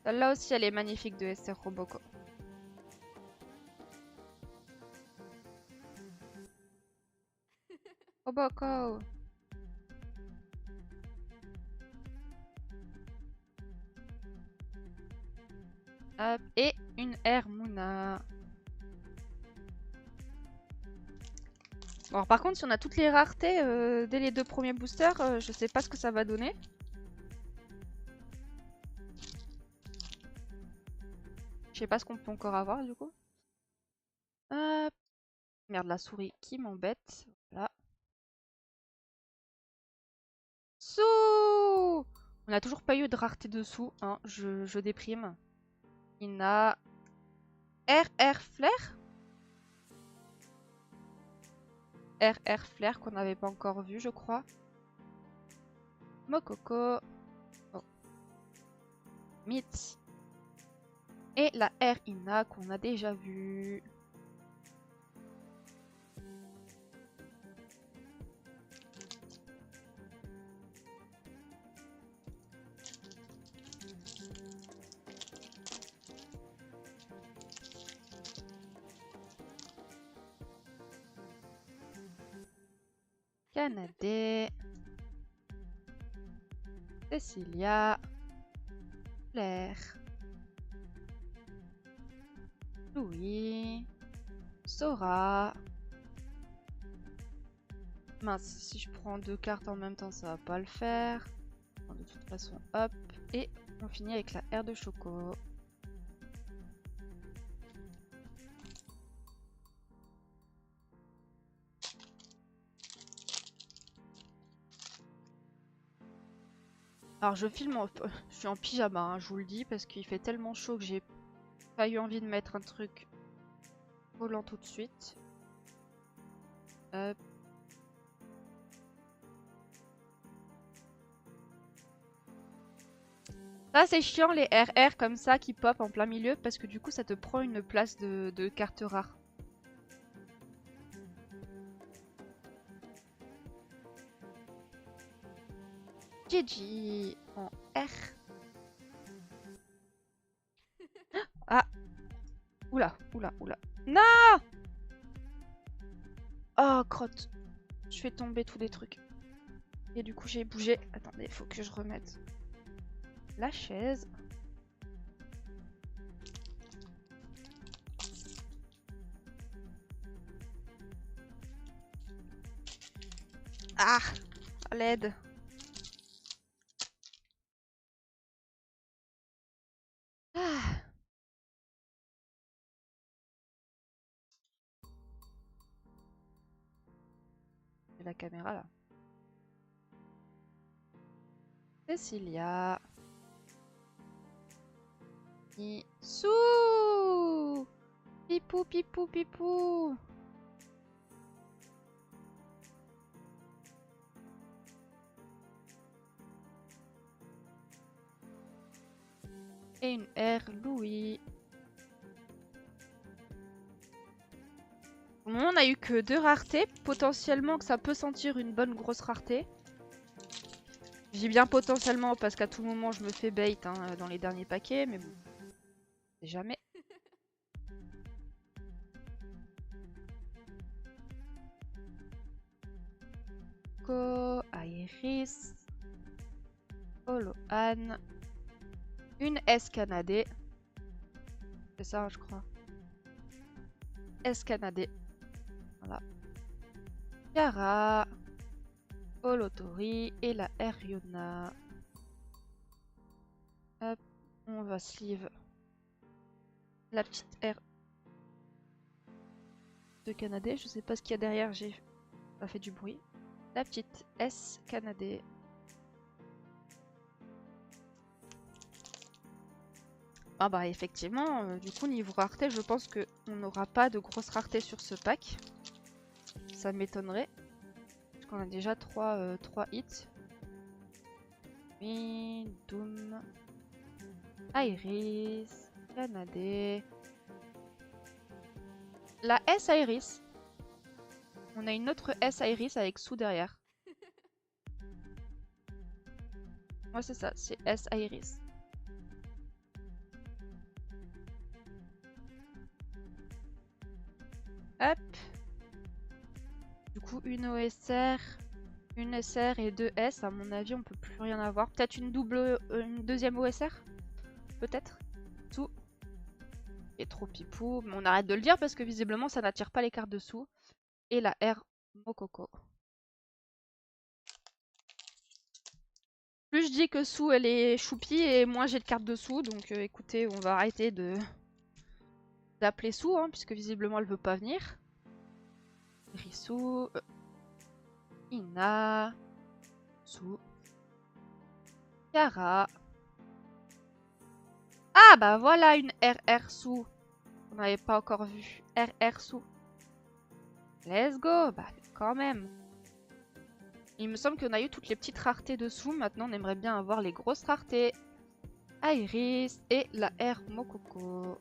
Celle-là aussi, elle est magnifique de SR Roboco. Roboco! Hop, et une R Mouna. Bon, alors, par contre, si on a toutes les raretés dès les 2 premiers boosters, je sais pas ce que ça va donner. Je sais pas ce qu'on peut encore avoir du coup. Hop. Merde, la souris qui m'embête. Voilà. Sous! On n'a toujours pas eu de rareté dessous, hein. Je déprime. Il a RR Flair? RR Flair qu'on n'avait pas encore vu, je crois. Mokoko. Oh. Myth. Et la R Ina qu'on a déjà vue. Canadé. Cecilia. Claire. Louis. Sora. Mince, si je prends 2 cartes en même temps, ça va pas le faire. Bon, de toute façon, hop. Et on finit avec la R de Choco. Alors je filme, je suis en pyjama, hein, je vous le dis, parce qu'il fait tellement chaud que j'ai pas eu envie de mettre un truc volant tout de suite. Hop. Ça c'est chiant les RR comme ça qui pop en plein milieu parce que du coup ça te prend une place de carte rare. Gigi en R. Ah. Oula, oula, oula. Non. Oh crotte. Je fais tomber tous les trucs. Et du coup j'ai bougé. Attendez, faut que je remette la chaise. Ah, à l'aide. Ah. Et la caméra là. Cecilia. Sous. Pipou, pipou, pipou. Et une R, Louis. Au moment, on a eu que 2 raretés. Potentiellement que ça peut sentir une bonne grosse rareté. J'ai bien potentiellement parce qu'à tout moment je me fais bait hein, dans les derniers paquets. Mais bon, c'est jamais. Ko, Iris. Holo-Anne. Une S Canadé. C'est ça, je crois. S Canadé. Voilà. Yara. Holotori. Et la R Yona. Hop. On va sleeve la petite R de Canadé. Je sais pas ce qu'il y a derrière, j'ai pas fait du bruit. La petite S Canadé. Ah bah effectivement, du coup niveau rareté, je pense qu'on n'aura pas de grosse rareté sur ce pack. Ça m'étonnerait. Parce qu'on a déjà 3 hits. Doom. Iris. Canadé. La S Iris. On a une autre S Iris avec sous derrière. Ouais c'est ça, c'est S Iris. Hop. Du coup, une OSR, une SR et 2 S. À mon avis, on peut plus rien avoir. Peut-être une deuxième OSR? Peut-être? Tout. est trop pipou. Mais on arrête de le dire parce que visiblement ça n'attire pas les cartes dessous. Et la R Mokoko. Plus je dis que Sou elle est choupie et moins j'ai de cartes dessous. Donc écoutez, on va arrêter d'appeler Sou, hein, puisque visiblement elle veut pas venir. Risou. Ina. Sou. Yara. Ah bah voilà une RR Sou. On n'avait pas encore vu. RR Sou. Let's go. Bah quand même. Il me semble qu'on a eu toutes les petites raretés dessous. Maintenant on aimerait bien avoir les grosses raretés. Iris et la R Mokoko.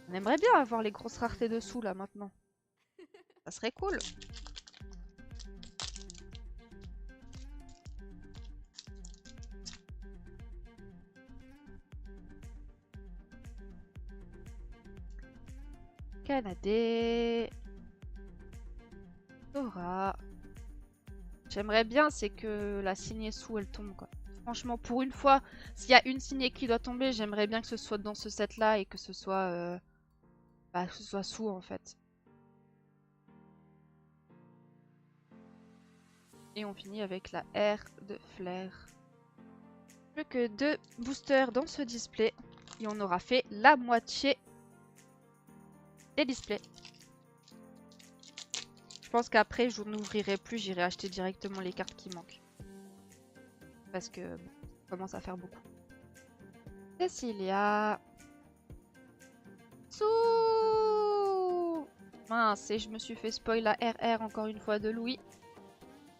On aimerait bien avoir les grosses raretés dessous là maintenant. Ça serait cool. Canadé. Dora. J'aimerais bien, c'est que la signée Sou elle tombe quoi. Franchement, pour une fois, s'il y a une signée qui doit tomber, j'aimerais bien que ce soit dans ce set là et que ce soit, que ce soit Sou en fait. Et on finit avec la R de Flair. Plus que 2 boosters dans ce display et on aura fait la moitié des displays. Je pense qu'après je n'ouvrirai plus, j'irai acheter directement les cartes qui manquent. Parce que bon, ça commence à faire beaucoup. Cecilia. Sou. Mince, et je me suis fait spoil la RR encore une fois de Louis.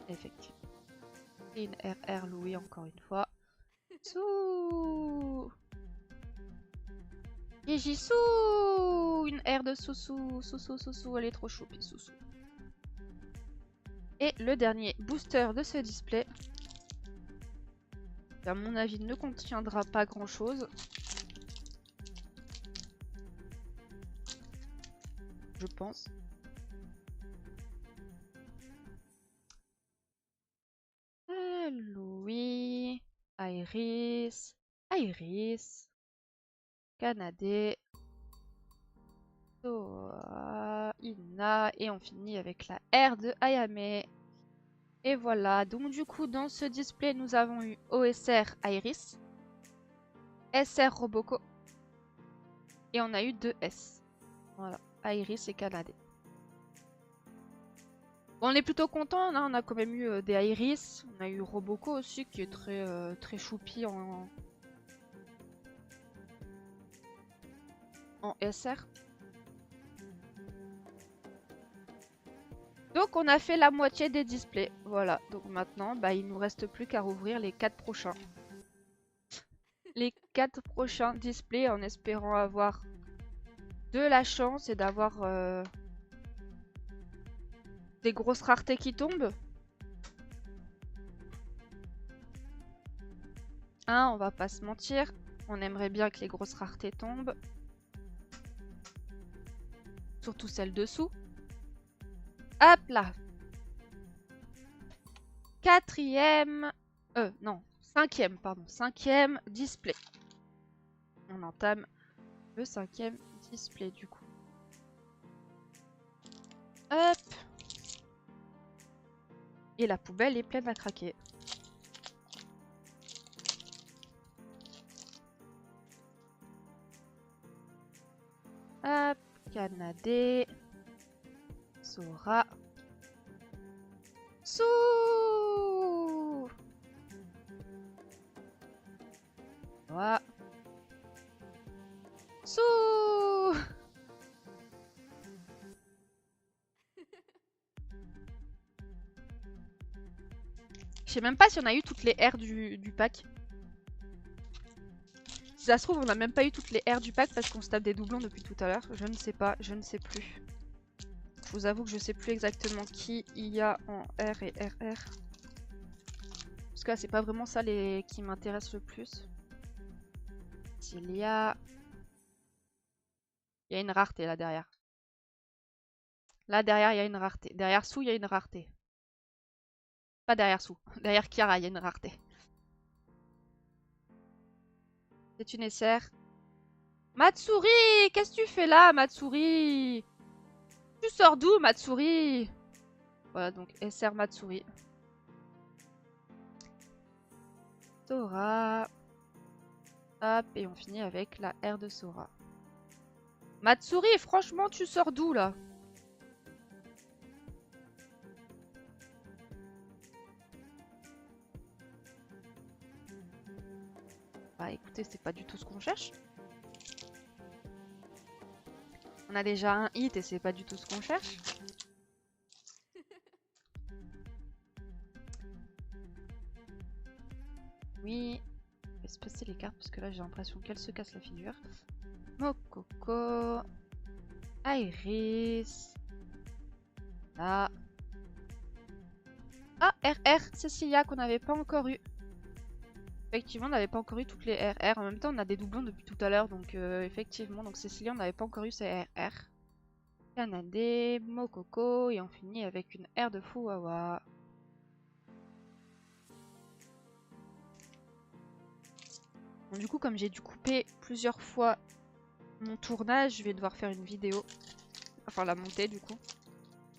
Effectivement. Et une RR Louis encore une fois. Sou. Gigi Sou. Une R de Soussou. Soussou, elle est trop choupie, Soussou. Et le dernier booster de ce display, qui à mon avis ne contiendra pas grand chose. Je pense. Louis, Iris, Canadé, Toa, Ina, et on finit avec la R de Ayame. Et voilà, donc du coup dans ce display nous avons eu OSR Iris, SR Roboco, et on a eu 2 S. Voilà, Iris et Canadé. Bon, on est plutôt content, hein, on a quand même eu des Iris, on a eu Roboco aussi qui est très choupi en SR. Donc on a fait la moitié des displays, voilà. Donc maintenant, bah, il nous reste plus qu'à rouvrir les 4 prochains. Les 4 prochains displays en espérant avoir de la chance et d'avoir des grosses raretés qui tombent. Hein, on va pas se mentir, on aimerait bien que les grosses raretés tombent. Surtout celles dessous. Hop là. Cinquième display. On entame le 5e display du coup. Hop. Et la poubelle est pleine à craquer. Hop. Canadé. Sora. Sou. Voilà. Sou. Je sais même pas si on a eu toutes les R du pack. Si ça se trouve, on n'a même pas eu toutes les R du pack parce qu'on se tape des doublons depuis tout à l'heure. Je ne sais pas, je ne sais plus. Je vous avoue que je sais plus exactement qui il y a en R et RR. Parce que là, c'est pas vraiment ça qui m'intéresse le plus. Il y a une rareté là derrière. Là derrière, il y a une rareté. Derrière Sou, il y a une rareté. Pas derrière Sou. Derrière Kiara, il y a une rareté. C'est une SR. Matsuri! Qu'est-ce que tu fais là, Matsuri? Tu sors d'où, Matsuri? Voilà, donc SR Matsuri. Sora. Hop, et on finit avec la R de Sora. Matsuri, franchement, tu sors d'où, là? Bah écoutez, c'est pas du tout ce qu'on cherche. On a déjà un hit et c'est pas du tout ce qu'on cherche. Oui. Je vais se passer les cartes parce que là j'ai l'impression qu'elle se casse la figure. Mokoko. Iris. Là. Ah, RR, Cecilia qu'on n'avait pas encore eu. Effectivement, on n'avait pas encore eu toutes les RR. En même temps, on a des doublons depuis tout à l'heure. Donc, effectivement, donc Cecilia, on n'avait pas encore eu ses RR. Kanade, Mokoko. Et on finit avec une R de Fuwawa. Bon, du coup, comme j'ai dû couper plusieurs fois mon tournage, je vais devoir faire une vidéo. Enfin, la monter, du coup.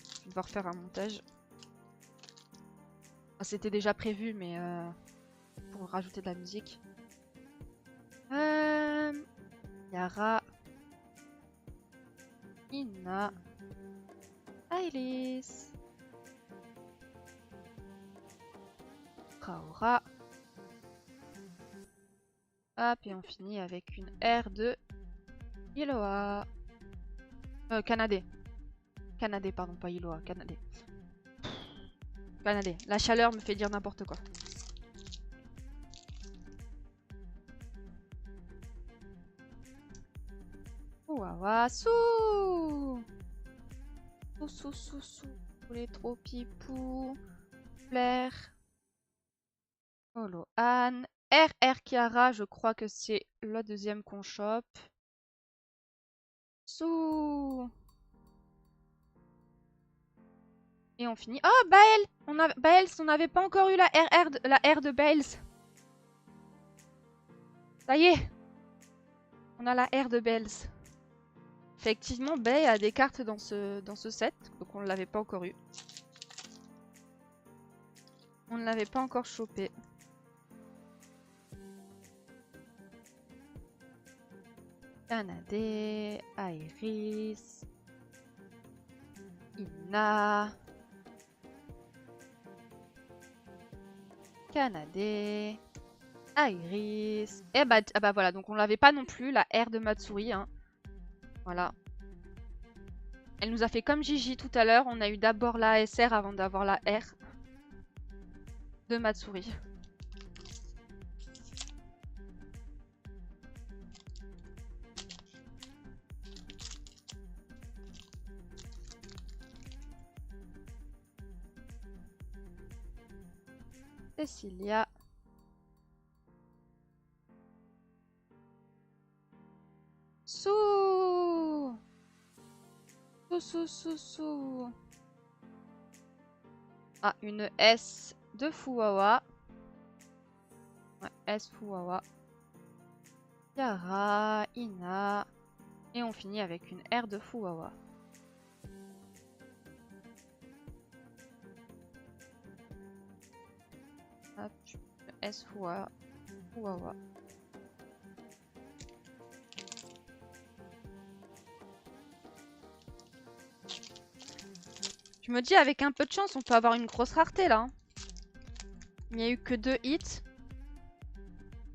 Je vais devoir faire un montage. Ah, c'était déjà prévu, mais pour rajouter de la musique. Yara. Ina. Ailis. Kaora. Hop, et on finit avec une R de Iloa. Kanade. Kanade, pardon, pas Iloa, Kanade. Kanade. La chaleur me fait dire n'importe quoi. Ouawa, sou. Sou. Les trop pipou. Flair. Holo-Anne. RR Kiara, je crois que c'est la deuxième qu'on chope. Sou. Et on finit. Oh, Bael! Baels, on n'avait pas encore eu la R de Baels. Ça y est! On a la R de Baels. Effectivement, Bay a des cartes dans ce set, donc on ne l'avait pas encore eu. On ne l'avait pas encore chopé. Kanade, Iris, Ina, Kanade, Iris. Et bah, ah bah voilà, donc on l'avait pas non plus, la R de Matsuri. Hein. Voilà. Elle nous a fait comme Gigi tout à l'heure. On a eu d'abord la SR avant d'avoir la R de Matsuri. Cecilia. Sou. Ah, une S de Fuwawa. Ouais, S Fuwawa. Yara, Ina. Et on finit avec une R de Fuwawa. Hop, S Fuwawa. Je me dis, avec un peu de chance, on peut avoir une grosse rareté là. Hein. Il n'y a eu que 2 hits.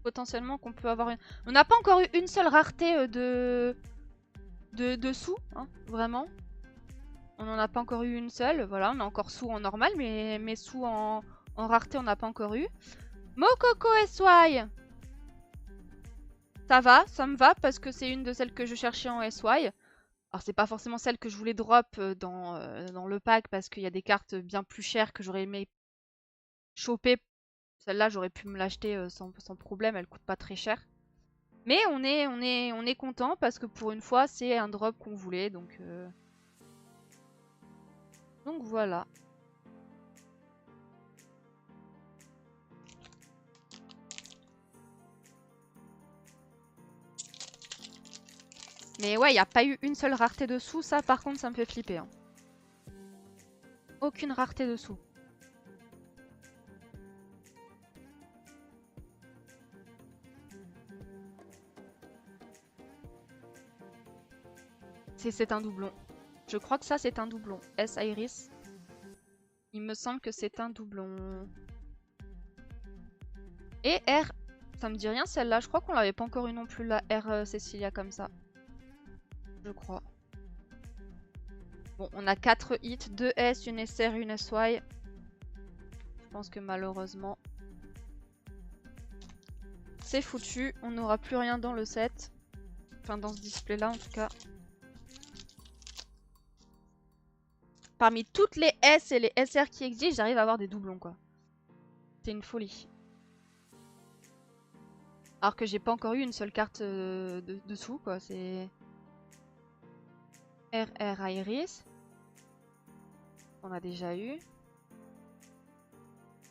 Potentiellement qu'on peut avoir une... On n'a pas encore eu une seule rareté de sous, hein, vraiment. On n'en a pas encore eu une seule. Voilà, on a encore sous en normal, mais sous en rareté, on n'a pas encore eu. Mokoko SY. Ça va, ça me va parce que c'est une de celles que je cherchais en SY. Alors c'est pas forcément celle que je voulais drop dans le pack parce qu'il y a des cartes bien plus chères que j'aurais aimé choper. Celle-là j'aurais pu me l'acheter sans problème, elle coûte pas très cher. Mais on est content parce que pour une fois c'est un drop qu'on voulait donc voilà. Mais ouais, il n'y a pas eu une seule rareté dessous. Ça, par contre, ça me fait flipper. Hein. Aucune rareté dessous. C'est un doublon. Je crois que ça, c'est un doublon. S Iris. Il me semble que c'est un doublon. Et R. Ça me dit rien celle-là. Je crois qu'on l'avait pas encore eu non plus, la R Cecilia comme ça. Je crois. Bon, on a 4 hits. 2 S, une SR, une SY. Je pense que malheureusement, c'est foutu. On n'aura plus rien dans le set. Enfin, dans ce display-là, en tout cas. Parmi toutes les S et les SR qui existent, j'arrive à avoir des doublons, quoi. C'est une folie. Alors que j'ai pas encore eu une seule carte dessous, quoi. C'est... RR Iris. On a déjà eu.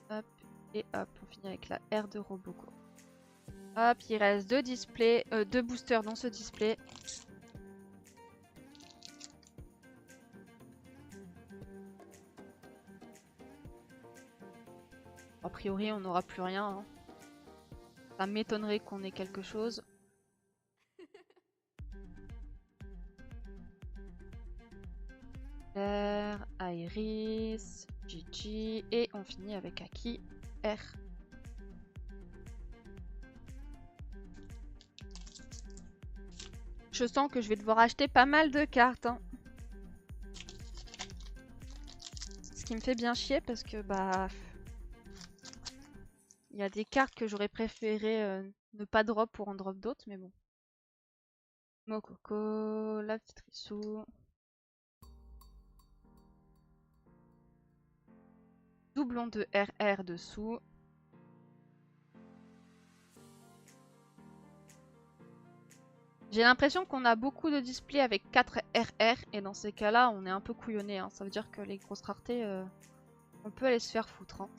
Hop, et hop, on finit avec la R de Roboco. Hop, il reste 2 displays, 2 boosters dans ce display. A priori, on n'aura plus rien. Hein. Ça m'étonnerait qu'on ait quelque chose. R, Iris, Gigi, et on finit avec Aki, R. Je sens que je vais devoir acheter pas mal de cartes. Hein. Ce qui me fait bien chier parce que bah... Il y a des cartes que j'aurais préféré ne pas drop pour en drop d'autres, mais bon. Mococo, la petite Rissou. Doublon de RR dessous. J'ai l'impression qu'on a beaucoup de displays avec 4 RR et dans ces cas-là, on est un peu couillonné. Hein. Ça veut dire que les grosses raretés, on peut aller se faire foutre. Hein.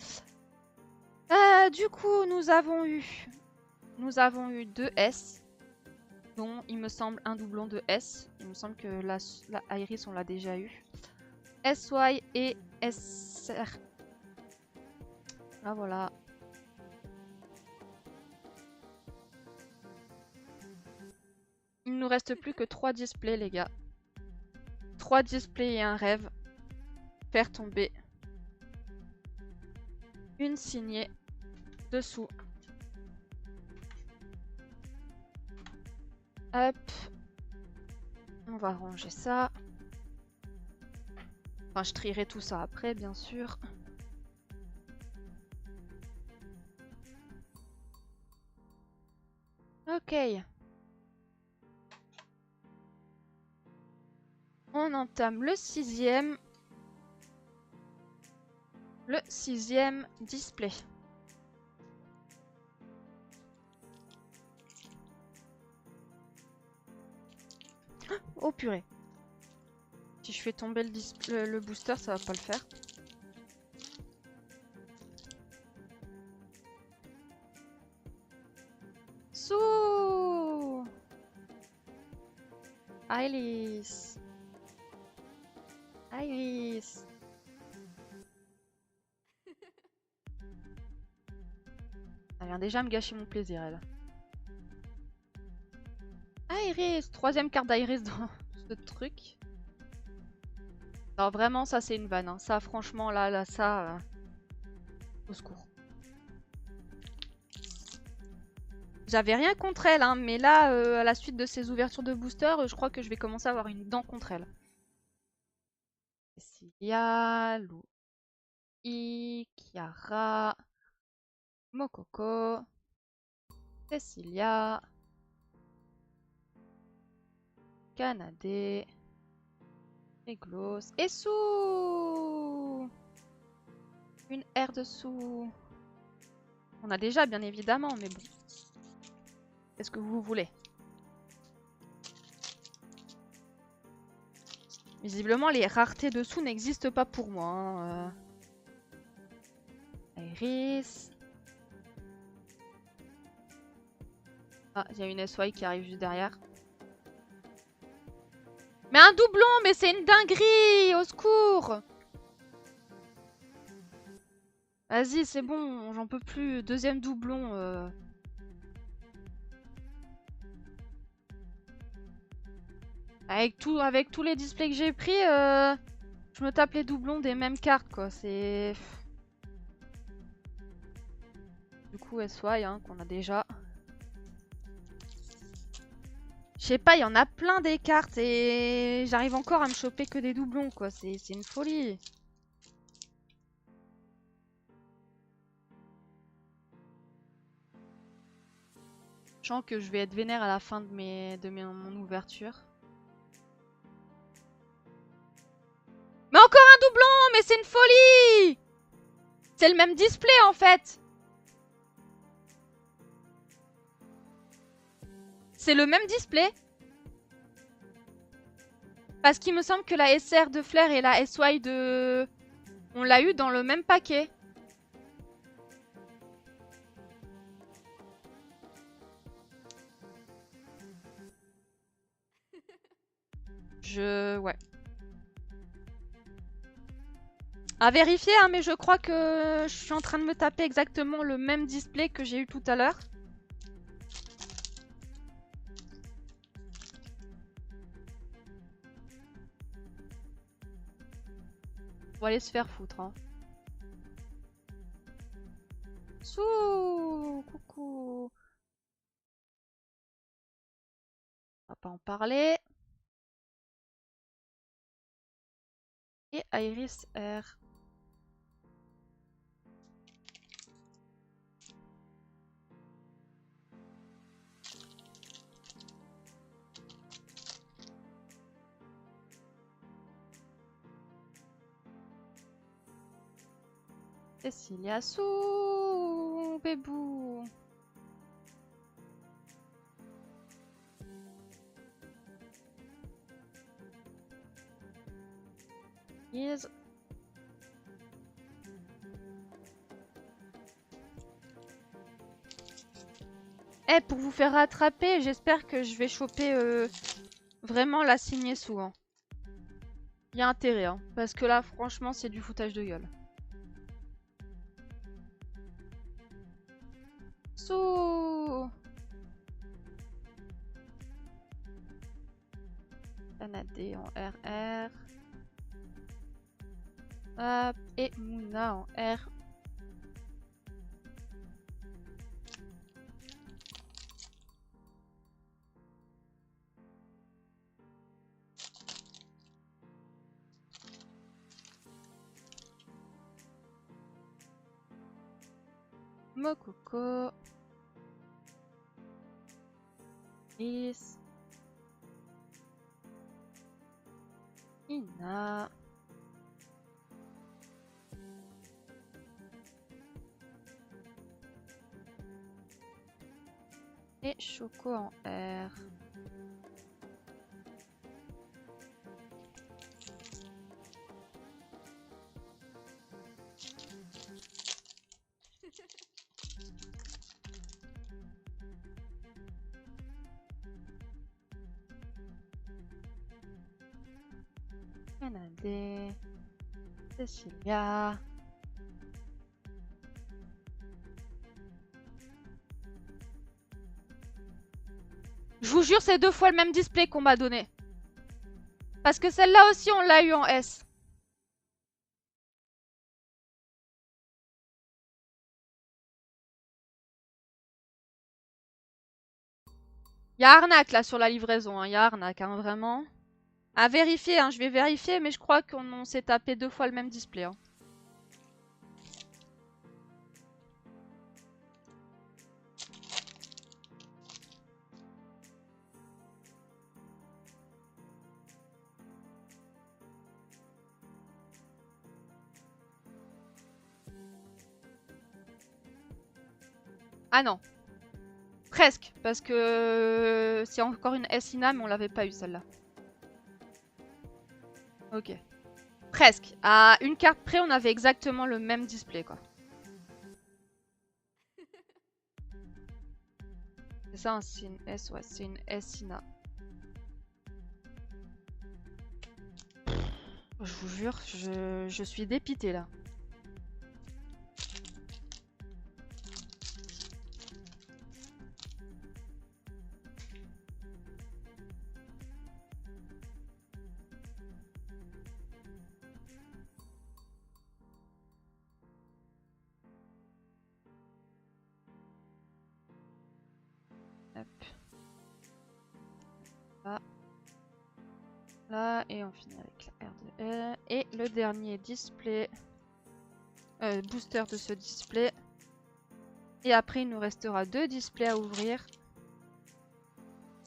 Du coup, nous avons eu 2 S, dont il me semble un doublon de S. Il me semble que la Iris, on l'a déjà eu. SY et SR. Ah voilà. Il nous reste plus que 3 displays, les gars. 3 displays et un rêve. Faire tomber une signée dessous. Hop. On va ranger ça. Enfin, je trierai tout ça après, bien sûr. Ok. On entame le 6e. Le 6e display. Oh purée. Si je fais tomber le booster, ça va pas le faire. Sous Iris. Iris. Elle vient déjà me gâcher mon plaisir, elle. Iris. 3e carte d'Iris dans ce truc. Alors vraiment, ça c'est une vanne. Hein. Ça, franchement, là, ça... au secours. J'avais rien contre elle, hein, mais là, à la suite de ces ouvertures de booster, je crois que je vais commencer à avoir une dent contre elle. Cecilia, Lou, Kiara, Mococo, Cecilia, Canadé, Eglos, et Sous. Une R dessous. On a déjà, bien évidemment, mais bon. Qu'est-ce que vous voulez? Visiblement, les raretés dessous n'existent pas pour moi. Hein. Iris. Ah, il y a une SY qui arrive juste derrière. Mais un doublon, mais c'est une dinguerie! Au secours! Vas-y, c'est bon, j'en peux plus. Deuxième doublon. Avec tous les displays que j'ai pris, je me tape les doublons des mêmes cartes, quoi. C'est... Du coup, SY, hein, qu'on a déjà. Je sais pas, il y en a plein des cartes et j'arrive encore à me choper que des doublons, quoi. C'est une folie. Je sens que je vais être vénère à la fin de mon ouverture. Mais encore un doublon! Mais c'est une folie! C'est le même display en fait! C'est le même display. Parce qu'il me semble que la SR de Flair et la SY de... On l'a eu dans le même paquet. Ouais. À vérifier, hein, mais je crois que je suis en train de me taper exactement le même display que j'ai eu tout à l'heure. On va aller se faire foutre, hein. Coucou. On va pas en parler. Et Iris R. Cecilia Sou, bébou. Yes. Eh, pour vous faire rattraper, j'espère que je vais choper vraiment la signée sous. Hein. Il y a intérêt, hein, parce que là, franchement, c'est du foutage de gueule. Sous. Anadé en RR. Hop, et Mouna en R. Mokoko. Is. Ina. Et Choco en R. Canadé. Cecilia. Je vous jure, c'est 2 fois le même display qu'on m'a donné. Parce que celle-là aussi, on l'a eu en S. Il y a arnaque là sur la livraison, hein. Il y a arnaque, hein, vraiment. À vérifier, hein, je vais vérifier, mais je crois qu'on s'est tapé 2 fois le même display. Hein. Ah non. Presque, parce que c'est encore une S-INA, mais on l'avait pas eu celle-là. Ok. Presque. À une carte près, on avait exactement le même display, quoi. C'est ça, c'est une S, ouais, c'est une S-INA. Je vous jure, je suis dépitée là. Hop. Là. Là, et on finit avec la R2L. Et le dernier display. Booster de ce display. Et après, il nous restera 2 displays à ouvrir.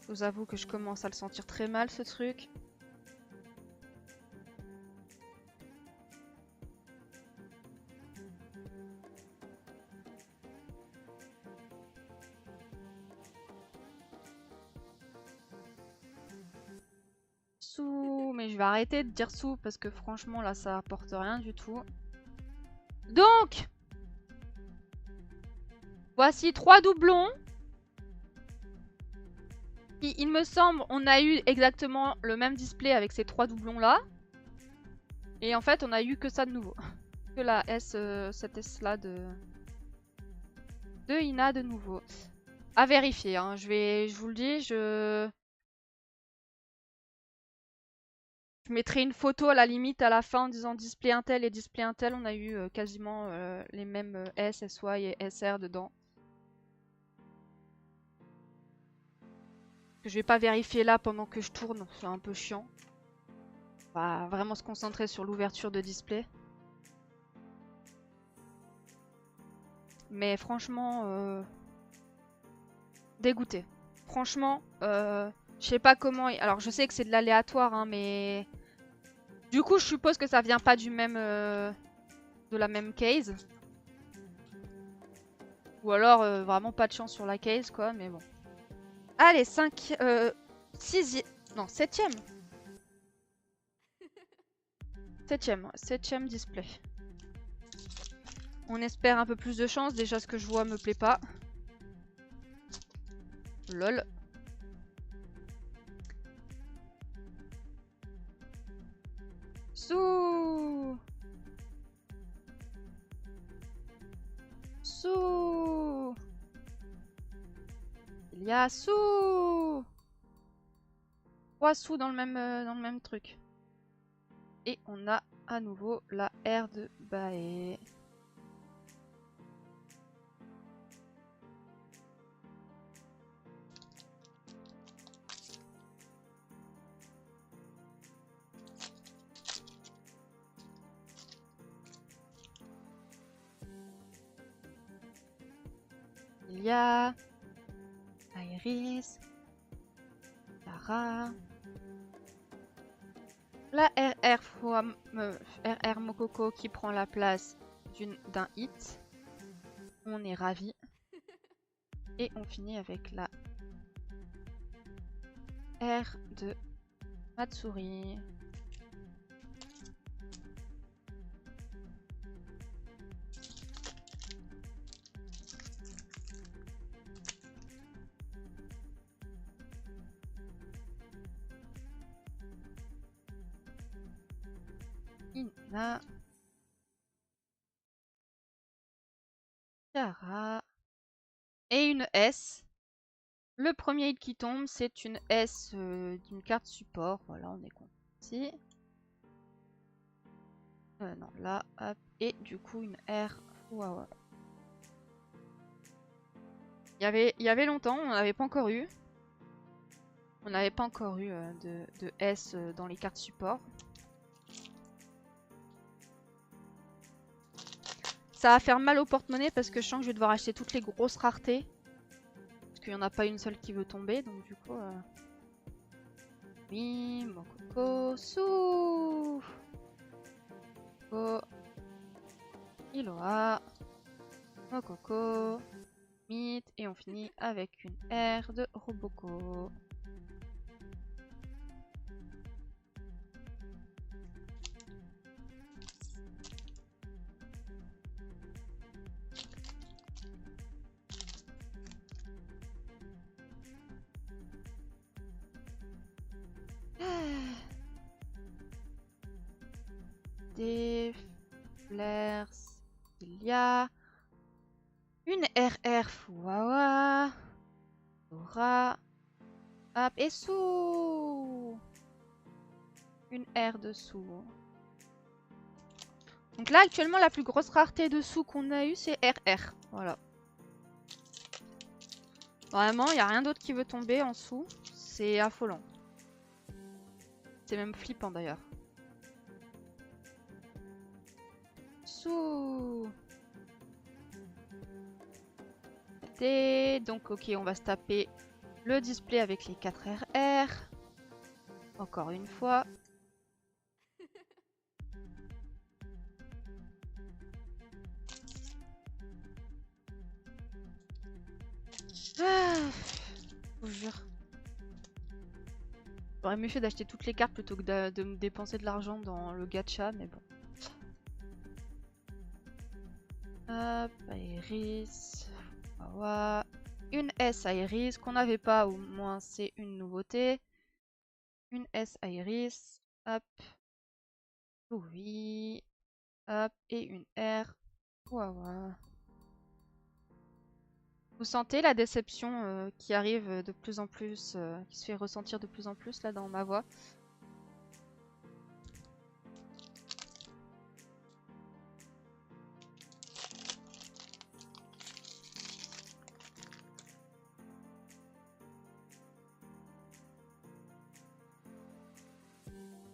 Je vous avoue que je commence à le sentir très mal ce truc. Sous, mais je vais arrêter de dire sous parce que franchement là ça apporte rien du tout. Donc, voici 3 doublons. Il me semble on a eu exactement le même display avec ces 3 doublons là. Et en fait on a eu que ça de nouveau. Que la S, cette S là de Ina de nouveau. À vérifier, hein. Je vous le dis, je mettrai une photo à la limite à la fin en disant display Intel et display Intel. On a eu quasiment les mêmes S, SY et SR dedans. Que je vais pas vérifier là pendant que je tourne, c'est un peu chiant. On va vraiment se concentrer sur l'ouverture de display. Mais franchement, dégoûté. Franchement, je sais pas comment... Alors je sais que c'est de l'aléatoire, hein, mais... Du coup, je suppose que ça vient pas du même... de la même case. Ou alors, vraiment pas de chance sur la case, quoi, mais bon. Allez, 5... 6... Non, 7ème. 7ème display. On espère un peu plus de chance. Déjà, ce que je vois me plaît pas. Lol. Sous. Sous. Il y a sous. 3 sous dans le même truc. Et on a à nouveau la R de Bae. Il y a Iris, Lara, la RR Mokoko qui prend la place d'un hit. On est ravis. Et on finit avec la R de Matsuri. Ina. Kara. Et une S. Le premier hit qui tombe, c'est une S d'une carte support. Voilà, on est content ici. Non, là, hop. Et du coup, une R. Wow. Il y avait longtemps, on n'avait pas encore eu. On n'avait pas encore eu de S dans les cartes support. Ça va faire mal au porte-monnaie parce que je sens que je vais devoir acheter toutes les grosses raretés. Parce qu'il n'y en a pas une seule qui veut tomber, donc du coup... Oui, mon coco, sous. Coco. Iloa. Mon coco. Mythe. Et on finit avec une R de Roboco. Canadé, Flair, Cecilia. Une RR Fuwawa. Dora. Hop, et sous. Une R dessous. Donc là, actuellement, la plus grosse rareté de sous qu'on a eu, c'est RR. Voilà. Vraiment, il n'y a rien d'autre qui veut tomber en sous. C'est affolant. C'est même flippant d'ailleurs. Sous. Donc, ok, on va se taper le display avec les 4 RR. Encore une fois. Ah, je vous jure. J'aurais mieux fait d'acheter toutes les cartes plutôt que de me dépenser de l'argent dans le gacha, mais bon. Hop, Iris. Wawa. Une S Iris qu'on n'avait pas, au moins c'est une nouveauté. Une S Iris. Hop. Oui. Hop. Et une R. Wawa. Vous sentez la déception qui arrive de plus en plus, qui se fait ressentir de plus en plus là dans ma voix?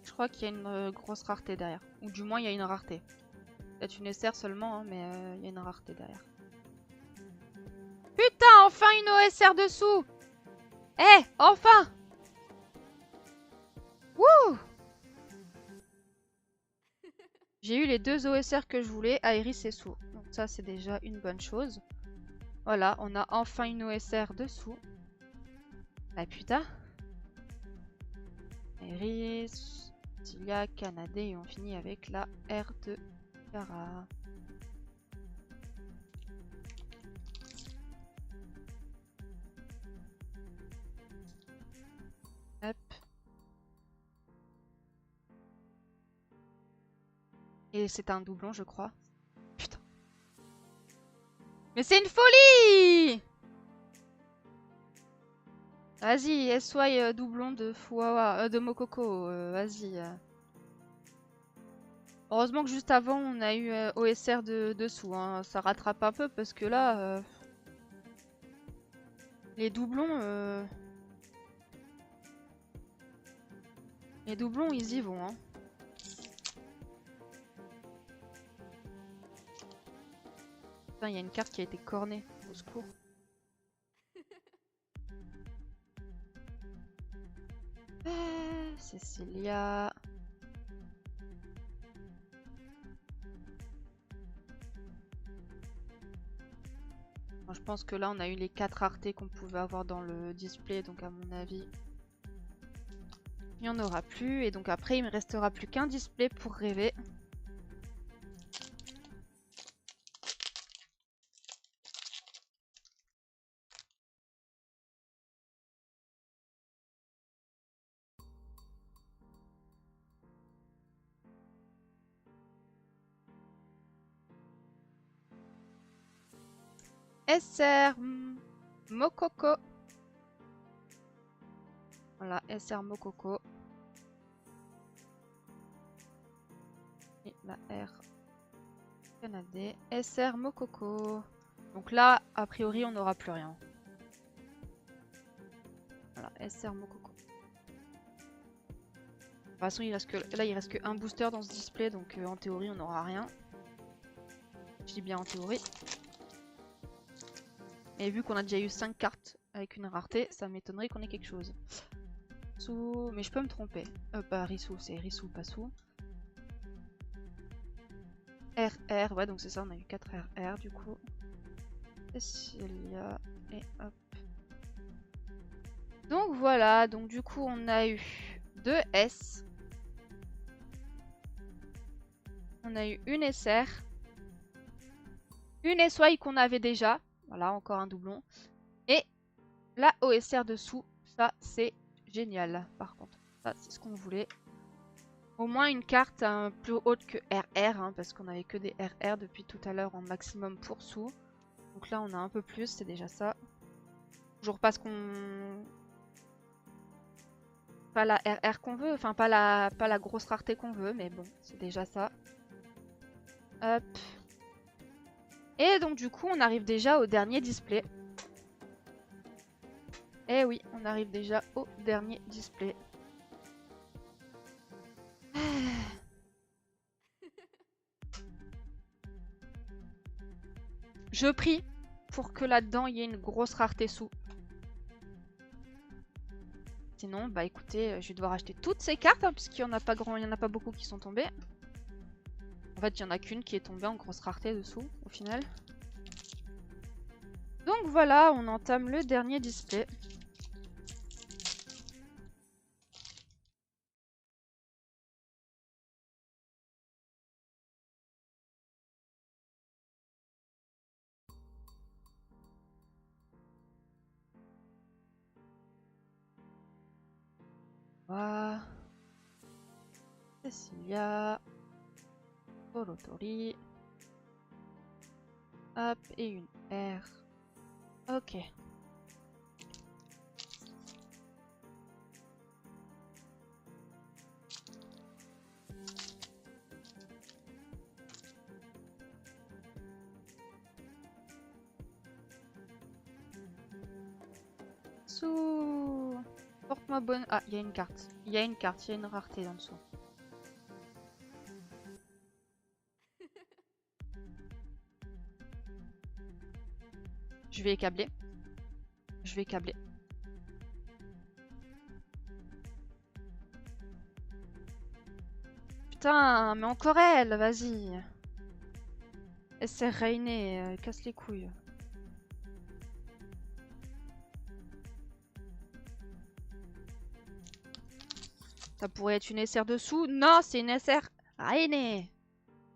Je crois qu'il y a une grosse rareté derrière. Ou du moins il y a une rareté. Peut-être une SR seulement, hein, mais il y a une rareté derrière. Putain, enfin une OSR dessous! Eh, enfin! Wouh! J'ai eu les 2 OSR que je voulais, Iris et Sous. Donc ça c'est déjà une bonne chose. Voilà, on a enfin une OSR dessous. Ah putain! Iris, Tilia, Canadé et on finit avec la R de Cara. Hop. Et c'est un doublon, je crois. Putain. Mais c'est une folie! Vas-y, SY doublon de Fuwawa, de Mokoko, vas-y. Heureusement que juste avant, on a eu OSR de dessous. Hein. Ça rattrape un peu parce que là, les doublons... Les doublons, ils y vont. Hein. Putain, il y a une carte qui a été cornée. Au secours. Cecilia. Bon, je pense que là, on a eu les 4 raretés qu'on pouvait avoir dans le display. Donc, à mon avis, il n'y en aura plus. Et donc, après, il me restera plus qu'un display pour rêver. SR Mokoko. Voilà, SR Mokoko. Et la R Canadé. SR Mokoko. Donc là, a priori, on n'aura plus rien. Voilà, SR Mokoko. De toute façon, il reste que, là, il reste qu'un booster dans ce display, donc en théorie, on n'aura rien. Je dis bien en théorie. Et vu qu'on a déjà eu 5 cartes avec une rareté, ça m'étonnerait qu'on ait quelque chose. Sous... Mais je peux me tromper. Pas Rissou, c'est Rissou, pas Sous. RR, ouais, donc c'est ça, on a eu 4 RR du coup. Cecilia, et hop. Donc voilà, donc du coup, on a eu 2 S. On a eu une SR. Une SY qu'on avait déjà. Voilà, encore un doublon. Et la OSR dessous. Ça, c'est génial, par contre. Ça, c'est ce qu'on voulait. Au moins une carte plus haute que RR, hein, parce qu'on avait que des RR depuis tout à l'heure en maximum pour sous. Donc là on a un peu plus, c'est déjà ça. Toujours pas ce qu'on... Pas la RR qu'on veut, enfin pas la grosse rareté qu'on veut, mais bon, c'est déjà ça. Hop. Et donc du coup on arrive déjà au dernier display. Eh oui, on arrive déjà au dernier display. Je prie pour que là-dedans il y ait une grosse rareté sous. Sinon, bah écoutez, je vais devoir acheter toutes ces cartes, hein, puisqu'il n'y en a pas grand, il y en a pas beaucoup qui sont tombées. En fait, il y en a qu'une qui est tombée en grosse rareté dessous, au final. Donc voilà, on entame le dernier display. Voilà. Cecilia. Polotori. Hop, et une R. Ok. Sous. Porte-moi bonne. Ah, il y a une carte. Il y a une carte, il y a une rareté en dessous. Je vais câbler. Je vais câbler. Putain, mais encore elle, vas-y. Elle s'est Reiné, casse les couilles. Ça pourrait être une SR dessous. Non, c'est une SR Reiné.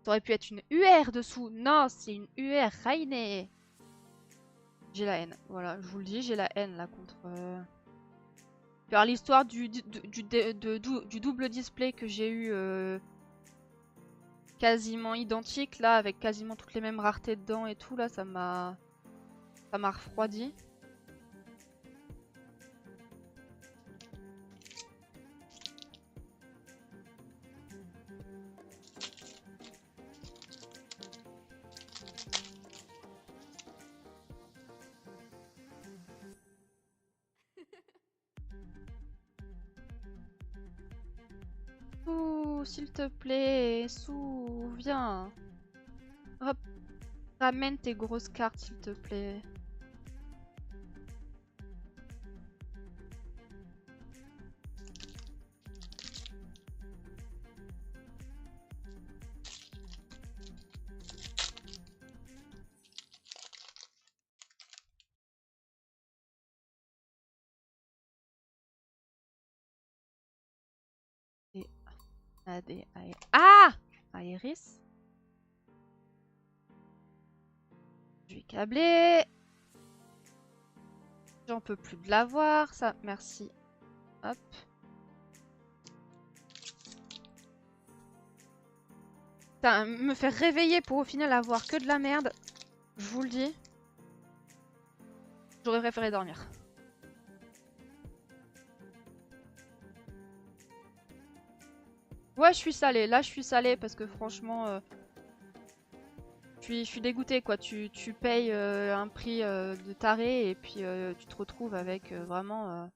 Ça aurait pu être une UR dessous. Non, c'est une UR Reiné. J'ai la haine. Voilà, je vous le dis, j'ai la haine là contre... Faire l'histoire du double display que j'ai eu quasiment identique là, avec quasiment toutes les mêmes raretés dedans et tout, là, ça m'a refroidi. Ouh, s'il te plaît, Sou, viens. Hop, ramène tes grosses cartes, s'il te plaît. Ah! Aéris. Je vais câbler. J'en peux plus de l'avoir, ça. Merci. Hop. Putain, me faire réveiller pour au final avoir que de la merde. Je vous le dis. J'aurais préféré dormir. Ouais, je suis salée. Là, je suis salée parce que franchement, je suis dégoûtée quoi. Tu payes un prix de taré et puis tu te retrouves avec vraiment.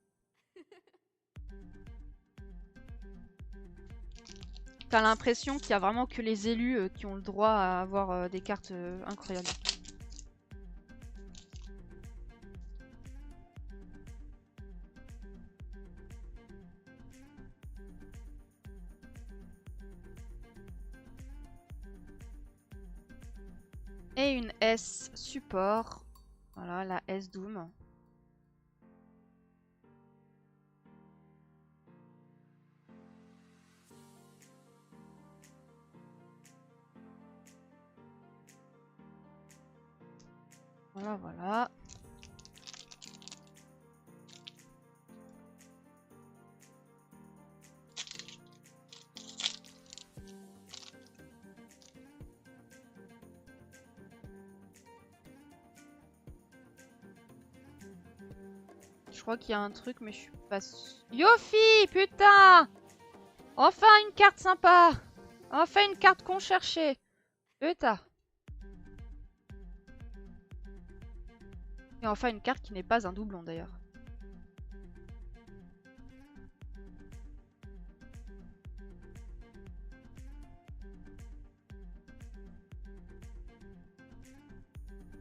T'as l'impression qu'il y a vraiment que les élus qui ont le droit à avoir des cartes incroyables. Et une S support. Voilà, la S Doom. Voilà, voilà. Je crois qu'il y a un truc, mais je suis pas sûre. Yofi, putain! Enfin une carte sympa! Enfin une carte qu'on cherchait! Putain! Et enfin une carte qui n'est pas un doublon d'ailleurs.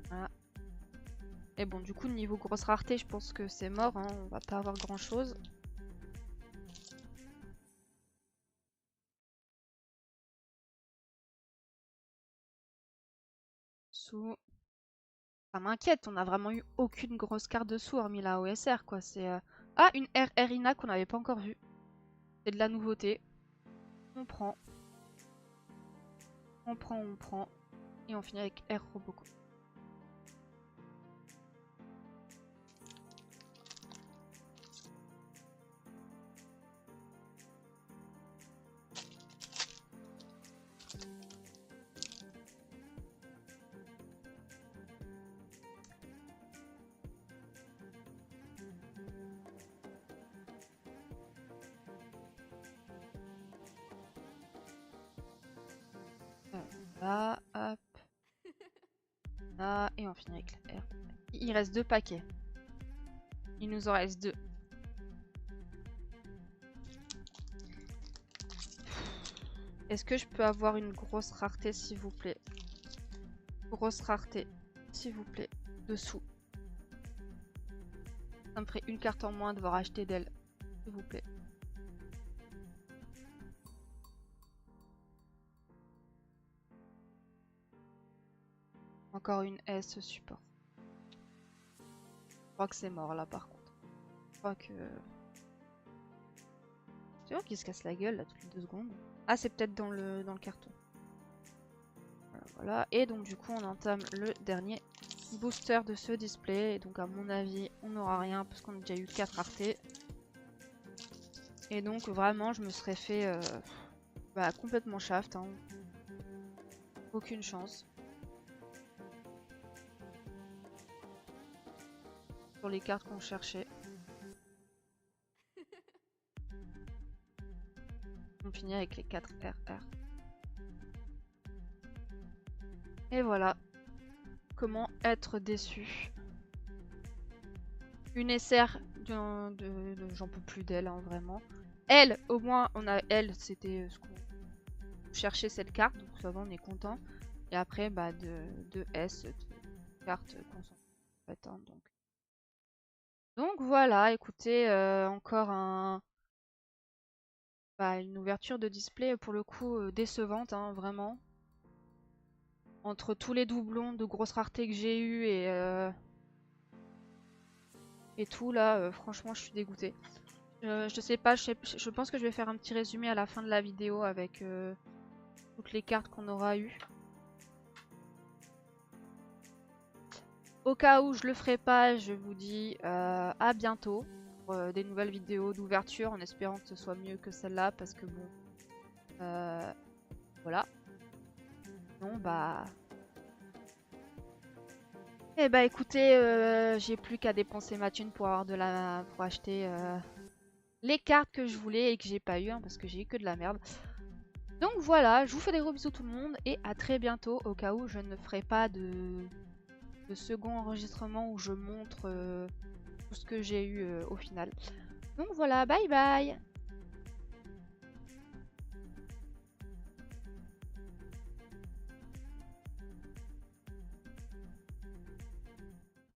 Voilà. Et bon, du coup, niveau grosse rareté, je pense que c'est mort. Hein. On va pas avoir grand chose. Sous. Ça m'inquiète, on n'a vraiment eu aucune grosse carte dessous hormis la OSR quoi. C'est ah, une RRINA qu'on n'avait pas encore vue. C'est de la nouveauté. On prend. On prend, on prend. Et on finit avec R Robocop. Là, hop. Là, et on finit avec la R. Il reste 2 paquets. Il nous en reste 2. Est-ce que je peux avoir une grosse rareté, s'il vous plaît? Grosse rareté, s'il vous plaît. Dessous. Ça me ferait une carte en moins de devoir acheter d'elle. S'il vous plaît. Encore une S support. Je crois que c'est mort là par contre. Je crois que... C'est vrai qu'il se casse la gueule là toutes les 2 secondes. Ah, c'est peut-être dans le carton. Voilà. Et donc du coup on entame le dernier booster de ce display. Et donc à mon avis on n'aura rien parce qu'on a déjà eu 4 raretés. Et donc vraiment je me serais fait complètement shaft. Hein. Aucune chance. Sur les cartes qu'on cherchait. On finit avec les 4 RR. Et voilà. Comment être déçu. Une SR, j'en peux plus d'elle, hein, vraiment. Elle, au moins, on a elle, c'était ce qu'on cherchait cette carte, donc ça va, on est content. Et après, bah, de S, de carte qu'on s'en fait, hein, donc voilà, écoutez, encore une ouverture de display pour le coup décevante, hein, vraiment. Entre tous les doublons de grosses raretés que j'ai eu et tout là, franchement je suis dégoûtée. Je sais pas, je pense que je vais faire un petit résumé à la fin de la vidéo avec toutes les cartes qu'on aura eues. Au cas où je le ferai pas, je vous dis à bientôt pour des nouvelles vidéos d'ouverture en espérant que ce soit mieux que celle-là parce que bon, voilà. Non bah... Eh bah écoutez, j'ai plus qu'à dépenser ma thune pour avoir pour acheter les cartes que je voulais et que j'ai pas eu hein, parce que j'ai eu que de la merde. Donc voilà, je vous fais des gros bisous tout le monde et à très bientôt au cas où je ne ferai pas de second enregistrement où je montre tout ce que j'ai eu au final. Donc voilà, bye bye!